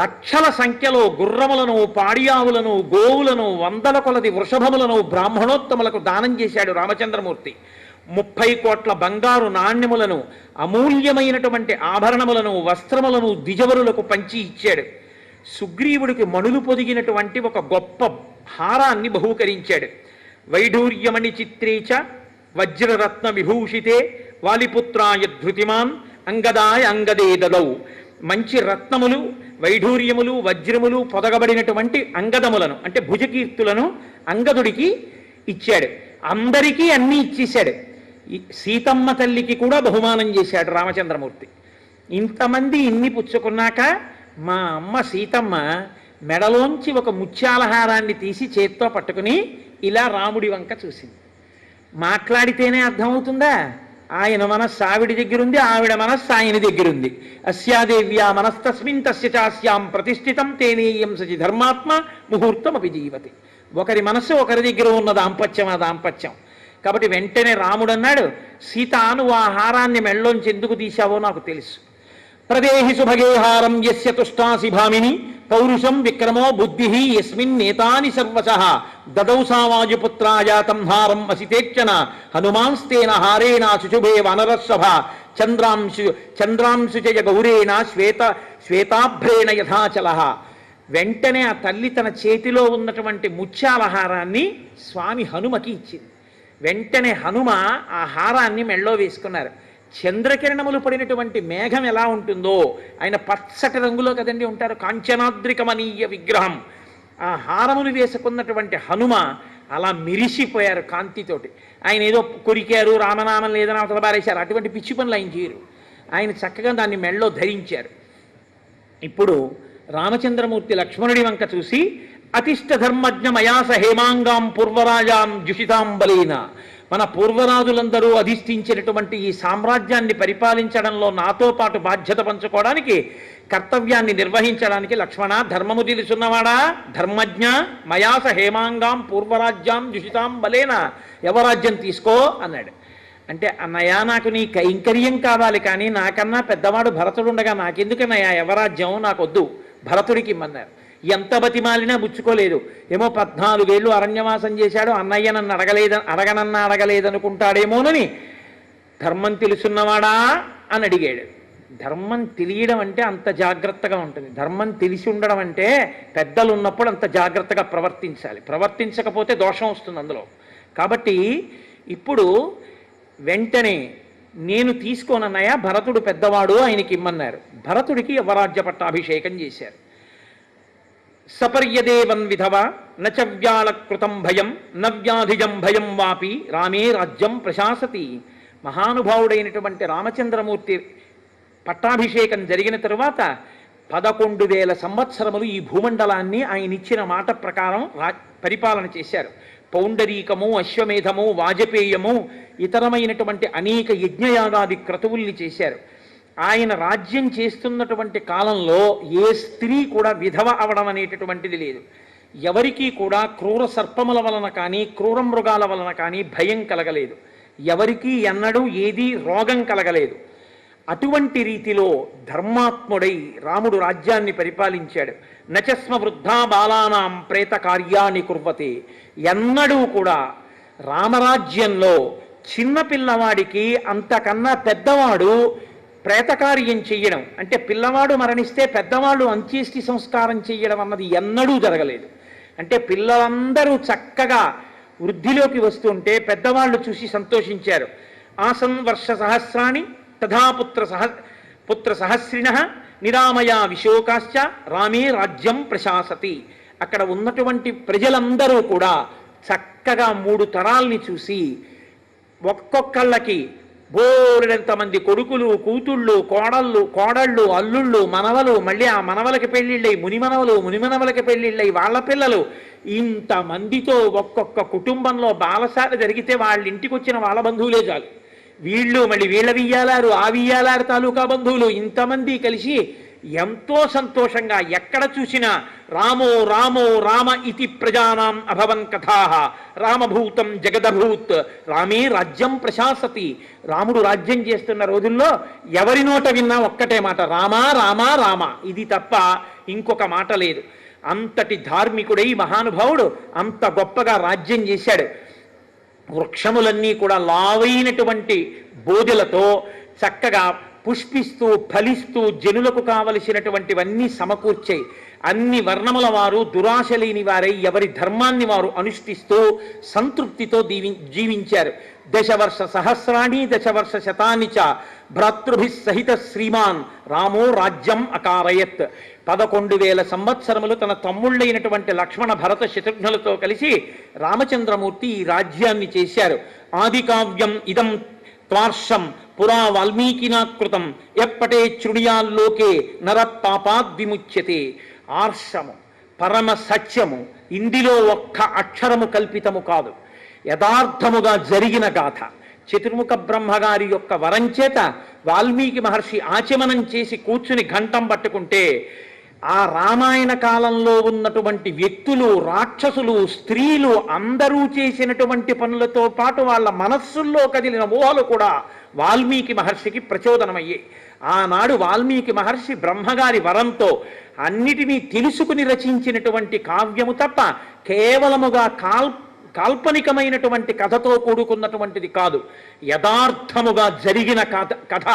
లక్షల సంఖ్యలో గుర్రములను, పాడియావులను, గోవులను, 100 కొలది వృషభములను బ్రాహ్మణోత్తములకు దానం చేశాడు రామచంద్రమూర్తి. 30 కోట్ల బంగారు నాణ్యములను, అమూల్యమైనటువంటి ఆభరణములను, వస్త్రములను ద్విజవరులకు పంచి ఇచ్చాడు. సుగ్రీవుడికి మణులు పొదిగినటువంటి ఒక గొప్ప హారాన్ని బహూకరించాడు. వైఢూర్యమణి చిత్రేచ వజ్రరత్న విభూషితే వాలిపుత్రాయ ధృతిమాన్ అంగదాయ అంగదే దదౌ. మంచి రత్నములు, వైఢూర్యములు, వజ్రములు పొదగబడినటువంటి అంగదములను అంటే భుజకీర్తులను అంగదుడికి ఇచ్చాడు. అందరికీ అన్నీ ఇచ్చేశాడు. సీతమ్మ తల్లికి కూడా బహుమానం చేశాడు రామచంద్రమూర్తి. ఇంతమంది ఇన్ని పుచ్చుకున్నాక మా అమ్మ సీతమ్మ మెడలోంచి ఒక ముత్యాలహారాన్ని తీసి చేత్తో పట్టుకుని ఇలా రాముడి వంక చూసింది. మాట్లాడితేనే అర్థమవుతుందా? ఆయన మనస్సు ఆవిడ దగ్గరుంది, ఆవిడ మనస్సు ఆయన దగ్గరుంది. అస్యాదేవ్యా మనస్తస్మిన్ తస్య చాస్యాం ప్రతిష్ఠితం తేనేయం సచి ధర్మాత్మ ముహూర్తం అభిజీవతి. ఒకరి మనస్సు ఒకరి దగ్గర ఉన్న దాంపత్యం ఆ దాంపత్యం. కాబట్టి వెంటనే రాముడు అన్నాడు, సీత నువ్వు ఆ హారాన్ని మెళ్ళలోంచి ఎందుకు తీశావో నాకు తెలుసు. ప్రదేహి సుభగేహారం యస్య తుష్టాసి భామిని పౌరుషం విక్రమో బుద్ధి యస్మిన్ నేతాని సర్వశః దదౌ సావాజుపుత్రాయాతం హారం అసితేక్షణ హనుమాంస్తేన హారేణ శుశుభే వనరస్సభ చంద్రాంశు జయ గౌరేణ శ్వేతాభ్రేణ యథాచల. వెంటనే ఆ తల్లి తన చేతిలో ఉన్నటువంటి ముత్యాల హారాన్ని స్వామి హనుమకి ఇచ్చింది. వెంటనే హనుమ ఆ హారాన్ని మెళ్ళో వేసుకున్నారు. చంద్రకిరణములు పడినటువంటి మేఘం ఎలా ఉంటుందో ఆయన పచ్చటి రంగులో కదండి ఉంటారు, కాంచనాద్రికమనీయ విగ్రహం. ఆ హారములు వేసుకున్నటువంటి హనుమ అలా మిరిసిపోయారు కాంతితోటి. ఆయన ఏదో కొరికారు, రామనామం లేదని అవతల బారేశారు, అటువంటి పిచ్చి పనులు ఆయన చేయరు. ఆయన చక్కగా దాన్ని మెళ్ళో ధరించారు. ఇప్పుడు రామచంద్రమూర్తి లక్ష్మణుడి వంక చూసి, అతిష్ట ధర్మజ్ఞ మయాస హేమాంగాం పూర్వరాజాం జుషితాం బలేన, మన పూర్వరాజులందరూ అధిష్ఠించినటువంటి ఈ సామ్రాజ్యాన్ని పరిపాలించడంలో నాతో పాటు బాధ్యత పంచుకోవడానికి, కర్తవ్యాన్ని నిర్వహించడానికి లక్ష్మణ ధర్మము తెలుసున్నవాడా, ధర్మజ్ఞ మయాస హేమాంగాం పూర్వరాజ్యాం జుషితాం బలేన, యవరాజ్యం తీసుకో అన్నాడు. అంటే అన్నయ్య నాకు నీ కైంకర్యం కావాలి, కానీ నాకన్నా పెద్దవాడు భరతుడు ఉండగా నాకెందుకన్నయ్య యవరాజ్యం, నాకొద్దు, భరతుడికి ఇమ్మన్నారు. ఎంత బతిమాలినా బుచ్చుకోలేదు. ఏమో 14 ఏళ్ళు అరణ్యవాసం చేశాడు, అన్నయ్య నన్ను అడగలేదనుకుంటాడేమోనని ధర్మం తెలుసున్నవాడా అని అడిగాడు. ధర్మం తెలియడం అంటే అంత జాగ్రత్తగా ఉంటుంది. ధర్మం తెలిసి ఉండడం అంటే పెద్దలు ఉన్నప్పుడు అంత జాగ్రత్తగా ప్రవర్తించాలి, ప్రవర్తించకపోతే దోషం వస్తుంది అందులో. కాబట్టి ఇప్పుడు వెంటనే నేను తీసుకోనన్నయ్య, భరతుడు పెద్దవాడు, ఆయనకి ఇమ్మన్నారు. భరతుడికి యవరాజ్య పట్టాభిషేకం చేశారు. సపర్యదేవన్ విధవ నచ వ్యాళకృతం భయం నవ్యాధిజం భయం వాపి రామే రాజ్యం ప్రశాసతి. మహానుభావుడైనటువంటి రామచంద్రమూర్తి పట్టాభిషేకం జరిగిన తరువాత 11,000 సంవత్సరములు ఈ భూమండలాన్ని ఆయన ఇచ్చిన మాట ప్రకారం పరిపాలన చేశారు. పౌండరీకము, అశ్వమేధము, వాజపేయము, ఇతరమైనటువంటి అనేక యజ్ఞయాగాది క్రతువుల్ని చేశారు. ఆయన రాజ్యం చేస్తున్నటువంటి కాలంలో ఏ స్త్రీ కూడా విధవ అవడం అనేటటువంటిది లేదు. ఎవరికీ కూడా క్రూర సర్పముల వలన కానీ క్రూర మృగాల వలన కానీ భయం కలగలేదు. ఎవరికీ ఎన్నడూ ఏదీ రోగం కలగలేదు. అటువంటి రీతిలో ధర్మాత్ముడై రాముడు రాజ్యాన్ని పరిపాలించాడు. నచస్మ వృద్ధా బాలానాం ప్రేత కార్యాన్ని కుర్వతే. ఎన్నడూ కూడా రామరాజ్యంలో చిన్నపిల్లవాడికి అంతకన్నా పెద్దవాడు ప్రేతకార్యం చెయ్యడం, అంటే పిల్లవాడు మరణిస్తే పెద్దవాళ్ళు అంత్యేష్టి సంస్కారం చెయ్యడం అన్నది ఎన్నడూ జరగలేదు. అంటే పిల్లలందరూ చక్కగా వృద్ధిలోకి వస్తుంటే పెద్దవాళ్ళు చూసి సంతోషించారు. ఆసన్ వర్ష సహస్రాణి తథా పుత్ర సహస్రిణ నిరామయా విశోకాశ్చ రామే రాజ్యం ప్రశాసతి. అక్కడ ఉన్నటువంటి ప్రజలందరూ కూడా చక్కగా 3 తరాల్ని చూసి ఒక్కొక్కళ్ళకి బోరెంతమంది కొడుకులు, కూతుళ్ళు, కోడళ్ళు, అల్లుళ్ళు, మనవలు, మళ్ళీ ఆ మనవలకి పెళ్ళిళ్ళై మునిమనవలకి పెళ్ళిళ్ళై వాళ్ళ పిల్లలు, ఇంతమందితో ఒక్కొక్క కుటుంబంలో బాలసారి జరిగితే వాళ్ళ ఇంటికి వచ్చిన వాళ్ళ బంధువులే చాలు. వీళ్ళు మళ్ళీ వీళ్ళ వియ్యాలారు, ఆ వియ్యాలారు తాలూకా బంధువులు, ఇంతమంది కలిసి ఎంతో సంతోషంగా ఎక్కడ చూసినా రామో రామో రామ ఇతి ప్రజానాం అభవన్ కథాః రామభూతం జగదభూత్ రామే రాజ్యం ప్రశాసతి. రాముడు రాజ్యం చేస్తున్న రోజుల్లో ఎవరి నోట విన్నా ఒక్కటే మాట, రామా రామా రామ, ఇది తప్ప ఇంకొక మాట లేదు. అంతటి ధార్మికుడై మహానుభావుడు అంత గొప్పగా రాజ్యం చేశాడు. వృక్షములన్నీ కూడా లావైనటువంటి బోధులతో చక్కగా పుష్పిస్తూ ఫలిస్తూ జనులకు కావలసినటువంటివన్నీ సమకూర్చాయి. అన్ని వర్ణముల వారు దురాశ లేని వారై ఎవరి ధర్మాన్ని వారు అనుష్ఠిస్తూ సంతృప్తితో జీవించారు. 10 వర్ష సహస్రాణి 10 వర్ష శతాని చ భ్రాతృభి సహిత శ్రీమాన్ రామో రాజ్యం అకారయత్. 11,000 సంవత్సరములు తన తమ్ముళ్ళైనటువంటి లక్ష్మణ భరత శత్రుఘ్నులతో కలిసి రామచంద్రమూర్తి ఈ రాజ్యాన్ని చేశారు. ఆది కావ్యం ఇదం త్వార్షం పురా వాల్మీకినా కృతం ఎప్పటే శృణుయాల్లోకే నర పాపాద్ విముచ్యతే. ఆర్షము పరమ సత్యము, ఇందులో ఒక్క అక్షరము కల్పితము కాదు, యథార్థముగా జరిగిన గాథ. చతుర్ముఖ బ్రహ్మగారి యొక్క వరంచేత వాల్మీకి మహర్షి ఆచమనం చేసి కూర్చుని ఘంటం పట్టుకుంటే ఆ రామాయణ కాలంలో ఉన్నటువంటి వ్యక్తులు, రాక్షసులు, స్త్రీలు అందరూ చేసినటువంటి పనులతో పాటు వాళ్ళ మనస్సుల్లో కదిలిన ఊహలు కూడా వాల్మీకి మహర్షికి ప్రచోదనమయ్యాయి. ఆనాడు వాల్మీకి మహర్షి బ్రహ్మగారి వరంతో అన్నిటినీ తెలుసుకుని రచించినటువంటి కావ్యము తప్ప కేవలముగా కాల్పనికమైనటువంటి కథతో కూడుకున్నటువంటిది కాదు, యథార్థముగా జరిగిన కథ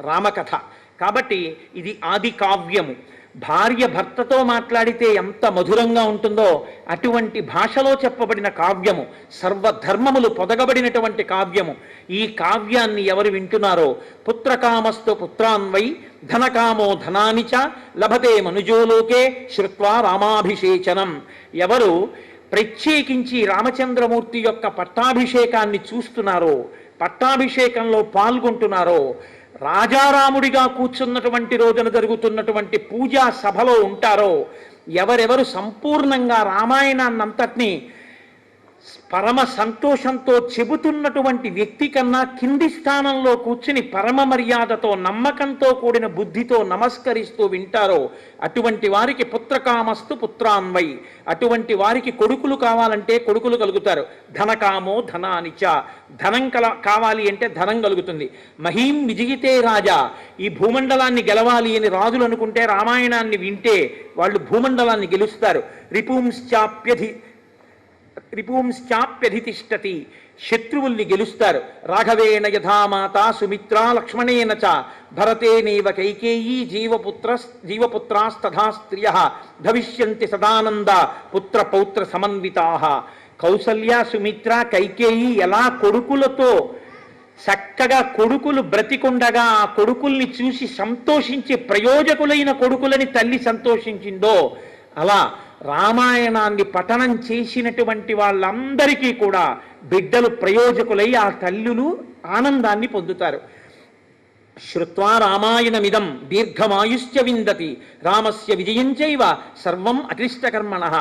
రామకథ. కాబట్టి ఇది ఆది కావ్యము. భార్య భర్తతో మాట్లాడితే ఎంత మధురంగా ఉంటుందో అటువంటి భాషలో చెప్పబడిన కావ్యము, సర్వధర్మములు పొదగబడినటువంటి కావ్యము. ఈ కావ్యాన్ని ఎవరు వింటున్నారో పుత్రకామస్తు పుత్రాన్వై ధనకామో ధనానిచ లభతే మనుజోలోకే శ్రుత్వా రామాభిషేచనం. ఎవరు ప్రత్యేకించి రామచంద్రమూర్తి యొక్క పట్టాభిషేకాన్ని చూస్తున్నారో, పట్టాభిషేకంలో పాల్గొంటున్నారో, రాజారాముడిగా కూర్చున్నటువంటి రోజున జరుగుతున్నటువంటి పూజా సభలో ఉంటారో, ఎవరెవరు సంపూర్ణంగా రామాయణాన్నంతటినీ పరమ సంతోషంతో చెబుతున్నటువంటి వ్యక్తి కన్నా కింది స్థానంలో కూర్చుని పరమ మర్యాదతో నమ్మకంతో కూడిన బుద్ధితో నమస్కరిస్తూ వింటారో అటువంటి వారికి పుత్రకామస్తు పుత్రాన్వై, అటువంటి వారికి కొడుకులు కావాలంటే కొడుకులు కలుగుతారు. ధనకామో ధనానిచ, ధనం కావాలి అంటే ధనం కలుగుతుంది. మహీం విజయితే రాజా, ఈ భూమండలాన్ని గెలవాలి అని రాజులు అనుకుంటే రామాయణాన్ని వింటే వాళ్ళు భూమండలాన్ని గెలుస్తారు. రిపుంశ్చాప్యధితిష్టతి, శత్రువుల్ని గెలుస్తారు. రాఘవేణ యథామాత సుమిత్రా లక్ష్మణేన చ భరతేనేవ కైకేయీ జీవపుత్రాస్తథా స్త్రియః భవిష్యంతి సదానంద పుత్ర పౌత్ర సమన్వితాః. కౌసల్య, సుమిత్ర, కైకేయి ఎలా కొడుకులతో చక్కగా కొడుకులు బ్రతికుండగా ఆ కొడుకుల్ని చూసి సంతోషించి ప్రయోజకులైన కొడుకులని తల్లి సంతోషించిందో అలా రామాయణాన్ని పఠనం చేసినటువంటి వాళ్ళందరికీ కూడా బిడ్డలు ప్రయోజకులై ఆ తల్లులు ఆనందాన్ని పొందుతారు. శ్రుత్వా రామాయణమిదం దీర్ఘమాయుశ్చ విందతి రామస్య విజయం చైవ సర్వం అక్లిష్టకర్మణః.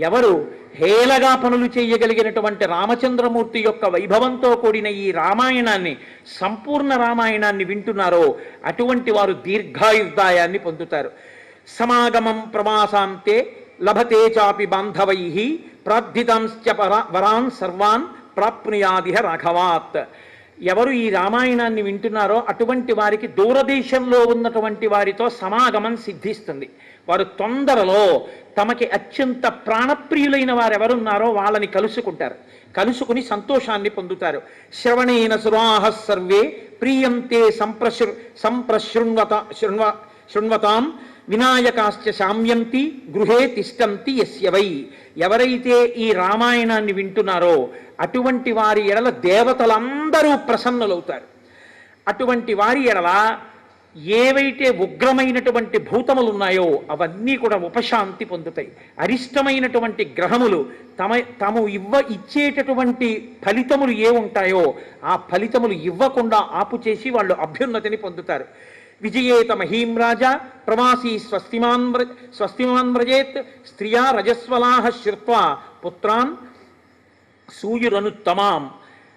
ఎవరు హేళగా పనులు చేయగలిగినటువంటి రామచంద్రమూర్తి యొక్క వైభవంతో కూడిన ఈ రామాయణాన్ని, సంపూర్ణ రామాయణాన్ని వింటున్నారో అటువంటి వారు దీర్ఘాయుర్దాయాన్ని పొందుతారు. సమాగమం ప్రవాసాంతే లభతే చాపి బాంధవై ప్రార్థితాంశ్చ వరాన్ సర్వాన్ ప్రాప్నుయాదిహ రాఘవాత్. ఎవరు ఈ రామాయణాన్ని వింటున్నారో అటువంటి వారికి దూరదేశంలో ఉన్నటువంటి వారితో సమాగమం సిద్ధిస్తుంది. వారు తొందరలో తమకి అత్యంత ప్రాణప్రియులైన వారు ఎవరున్నారో వాళ్ళని కలుసుకుంటారు, కలుసుకుని సంతోషాన్ని పొందుతారు. శ్రవణేన సురాహ సర్వే ప్రియంతే శృణ్వతాం వినాయకాశ్చ శామ్యంతి గృహే తిష్టంతి యస్య వై. ఎవరైతే ఈ రామాయణాన్ని వింటున్నారో అటువంటి వారి ఎడల దేవతలందరూ ప్రసన్నులవుతారు. అటువంటి వారి ఎడల ఏవైతే ఉగ్రమైనటువంటి భూతములు ఉన్నాయో అవన్నీ కూడా ఉపశాంతి పొందుతాయి. అరిష్టమైనటువంటి గ్రహములు తాము ఇచ్చేటటువంటి ఫలితములు ఏ ఉంటాయో ఆ ఫలితములు ఇవ్వకుండా ఆపు చేసి వాళ్ళు అభ్యున్నతిని పొందుతారు. విజయేత మహీం రాజా ప్రవాసీ స్వస్తిమాన్ వ్రజేత్ స్త్రియా రజస్వలాహ శ్రుత్వా పుత్రాన్ సూయురనుత్తమాం.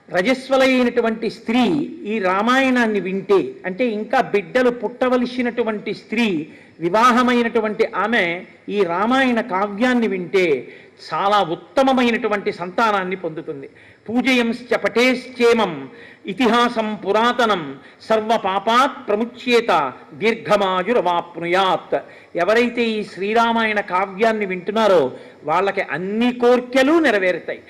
రజస్వలైనటువంటి స్త్రీ ఈ రామాయణాన్ని వింటే, అంటే ఇంకా బిడ్డలు పుట్టవలసినటువంటి స్త్రీ, వివాహమైనటువంటి ఆమె ఈ రామాయణ కావ్యాన్ని వింటే చాలా ఉత్తమమైనటువంటి సంతానాన్ని పొందుతుంది. పూజయంశ్చ పటేశ్చేమం ఇతిహాసం పురాతనం సర్వ పాపాత్ ప్రముచ్యేత దీర్ఘమాయురవాప్నుయాత్. ఎవరైతే ఈ శ్రీరామాయణ కావ్యాన్ని వింటున్నారో వాళ్ళకి అన్ని కోర్కెలు నెరవేరుతాయి.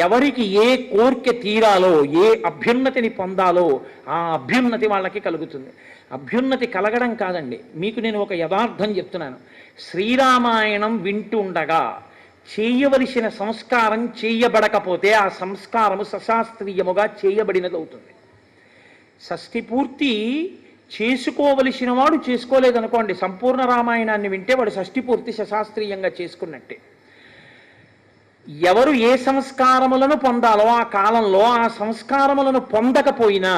ఎవరికి ఏ కోర్కె తీరాలో, ఏ అభ్యున్నతిని పొందాలో ఆ అభ్యున్నతి వాళ్ళకి కలుగుతుంది. అభ్యున్నతి కలగడం కాదండి, మీకు నేను ఒక యథార్థం చెప్తున్నాను. శ్రీరామాయణం వింటుండగా చేయవలసిన సంస్కారం చేయబడకపోతే ఆ సంస్కారము సశాస్త్రీయముగా చేయబడినది అవుతుంది. షష్ఠి పూర్తి చేసుకోవలసిన వాడు చేసుకోలేదనుకోండి, సంపూర్ణ రామాయణాన్ని వింటే వాడు షష్ఠి పూర్తి సశాస్త్రీయంగా చేసుకున్నట్టే. ఎవరు ఏ సంస్కారములను పొందాలో ఆ కాలంలో ఆ సంస్కారములను పొందకపోయినా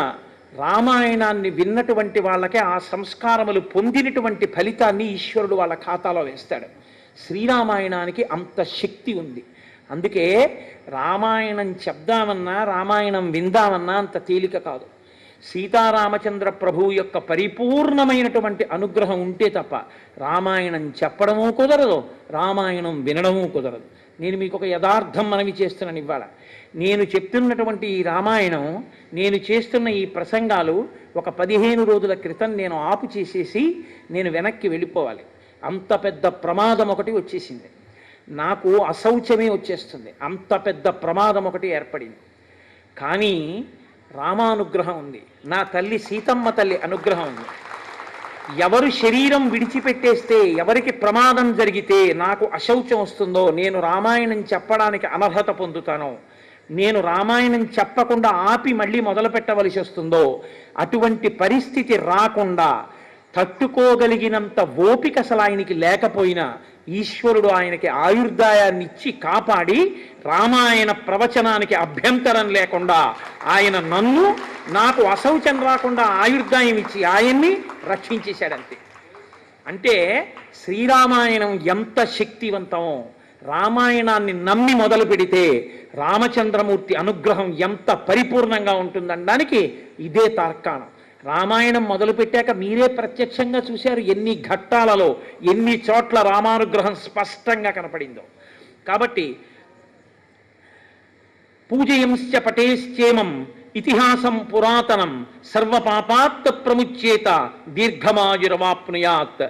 రామాయణాన్ని విన్నటువంటి వాళ్ళకే ఆ సంస్కారములు పొందినటువంటి ఫలితాన్ని ఈశ్వరుడు వాళ్ళ ఖాతాలో వేస్తాడు. శ్రీరామాయణానికి అంత శక్తి ఉంది. అందుకే రామాయణం చెప్దామన్నా రామాయణం విందామన్నా అంత తేలిక కాదు. సీతారామచంద్ర ప్రభువు యొక్క పరిపూర్ణమైనటువంటి అనుగ్రహం ఉంటే తప్ప రామాయణం చెప్పడమూ కుదరదు, రామాయణం వినడమూ కుదరదు. నేను మీకు ఒక యథార్థం మనవి చేస్తున్నాను ఇవాళ. నేను చెప్తున్నటువంటి ఈ రామాయణం, నేను చేస్తున్న ఈ ప్రసంగాలు ఒక 15 రోజుల క్రితం నేను ఆపు చేసేసి నేను వెనక్కి వెళ్ళిపోవాలి. అంత పెద్ద ప్రమాదం ఒకటి వచ్చేసింది నాకు, అశౌచమే వచ్చేస్తుంది. అంత పెద్ద ప్రమాదం ఒకటి ఏర్పడింది. కానీ రామానుగ్రహం ఉంది, నా తల్లి సీతమ్మ తల్లి అనుగ్రహం ఉంది. ఎవరు శరీరం విడిచిపెట్టేస్తే, ఎవరికి ప్రమాదం జరిగితే నాకు అశౌచం వస్తుందో, నేను రామాయణం చెప్పడానికి అనర్హత పొందుతానో, నేను రామాయణం చెప్పకుండా ఆపి మళ్ళీ మొదలు పెట్టవలసి వస్తుందో, అటువంటి పరిస్థితి రాకుండా తట్టుకోగలిగినంత ఓపిక అసలు ఆయనకి లేకపోయినా ఈశ్వరుడు ఆయనకి ఆయుర్దాయాన్ని ఇచ్చి కాపాడి రామాయణ ప్రవచనానికి అభ్యంతరం లేకుండా ఆయన నన్ను, నాకు అశౌచం రాకుండా ఆయుర్దాయం ఇచ్చి ఆయన్ని రక్షించేశాడంతే. అంటే శ్రీరామాయణం ఎంత శక్తివంతమో, రామాయణాన్ని నమ్మి మొదలు పెడితే రామచంద్రమూర్తి అనుగ్రహం ఎంత పరిపూర్ణంగా ఉంటుందనడానికి ఇదే తార్కాణం. రామాయణం మొదలుపెట్టాక మీరే ప్రత్యక్షంగా చూశారు ఎన్ని ఘట్టాలలో, ఎన్ని చోట్ల రామానుగ్రహం స్పష్టంగా కనపడిందో. కాబట్టి పూజయంశ్చ పటేశ్చేమం ఇతిహాసం పురాతనం సర్వపాపాత్ ప్రముచ్యేత దీర్ఘమాయురవాప్నుయాత్.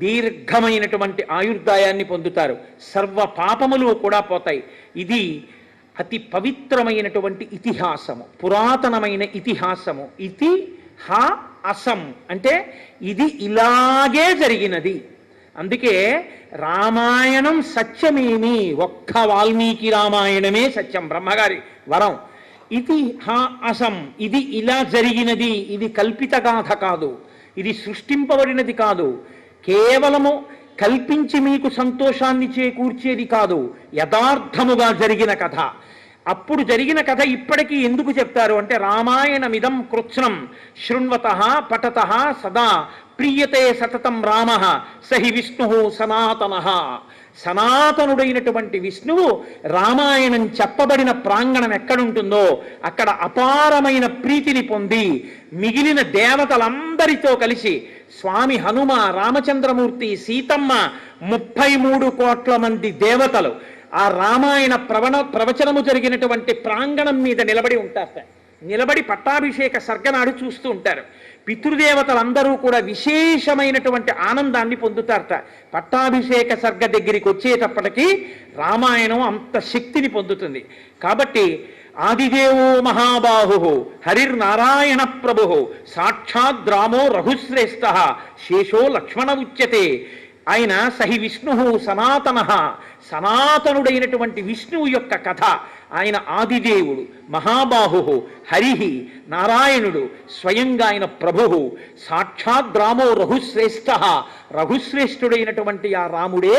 దీర్ఘమైనటువంటి ఆయుర్దాయాన్ని పొందుతారు, సర్వ పాపములు కూడా పోతాయి. ఇది అతి పవిత్రమైనటువంటి ఇతిహాసము, పురాతనమైన ఇతిహాసము. ఇతి హా అసం అంటే ఇది ఇలాగే జరిగినది. అందుకే రామాయణం సత్యమేమి, ఒక్క వాల్మీకి రామాయణమే సత్యం, బ్రహ్మగారి వరం. ఇది హా అసం, ఇది ఇలా జరిగినది, ఇది కల్పిత గాథ కాదు, ఇది సృష్టింపబడినది కాదు, కేవలము కల్పించి మీకు సంతోషాన్ని చేకూర్చేది కాదు, యథార్థముగా జరిగిన కథ. అప్పుడు జరిగిన కథ ఇప్పటికీ ఎందుకు చెప్తారు అంటే, రామాయణమిదం కృత్స్నం శృణ్వతః పఠతః సదా ప్రీయతే సతతం రామః సహి విష్ణు సనాతనః. సనాతనుడైనటువంటి విష్ణువు రామాయణం చెప్పబడిన ప్రాంగణం ఎక్కడుంటుందో అక్కడ అపారమైన ప్రీతిని పొంది మిగిలిన దేవతలందరితో కలిసి స్వామి హనుమ, రామచంద్రమూర్తి, సీతమ్మ, 33 కోట్ల మంది దేవతలు ఆ రామాయణ ప్రవచనము జరిగినటువంటి ప్రాంగణం మీద నిలబడి ఉంటారు. నిలబడి పట్టాభిషేక సర్గనాడు చూస్తూ ఉంటారు. పితృదేవతలందరూ కూడా విశేషమైనటువంటి ఆనందాన్ని పొందుతారట. పట్టాభిషేక సర్గ దగ్గరికి వచ్చేటప్పటికీ రామాయణం అంత శక్తిని పొందుతుంది. కాబట్టి ఆదిదేవో మహాబాహు హరిర్నారాయణ ప్రభు సాక్షాద్ రామో రఘుశ్రేష్ఠ శేషో లక్ష్మణ ఉచ్యతే. ఆయన సహి విష్ణు సనాతన, సనాతనుడైనటువంటి విష్ణువు యొక్క కథ. ఆయన ఆదిదేవుడు, మహాబాహు, హరి, నారాయణుడు, స్వయంగా ఆయన ప్రభు. సాక్షాద్ రామో రఘుశ్రేష్ఠ, రఘుశ్రేష్ఠుడైనటువంటి ఆ రాముడే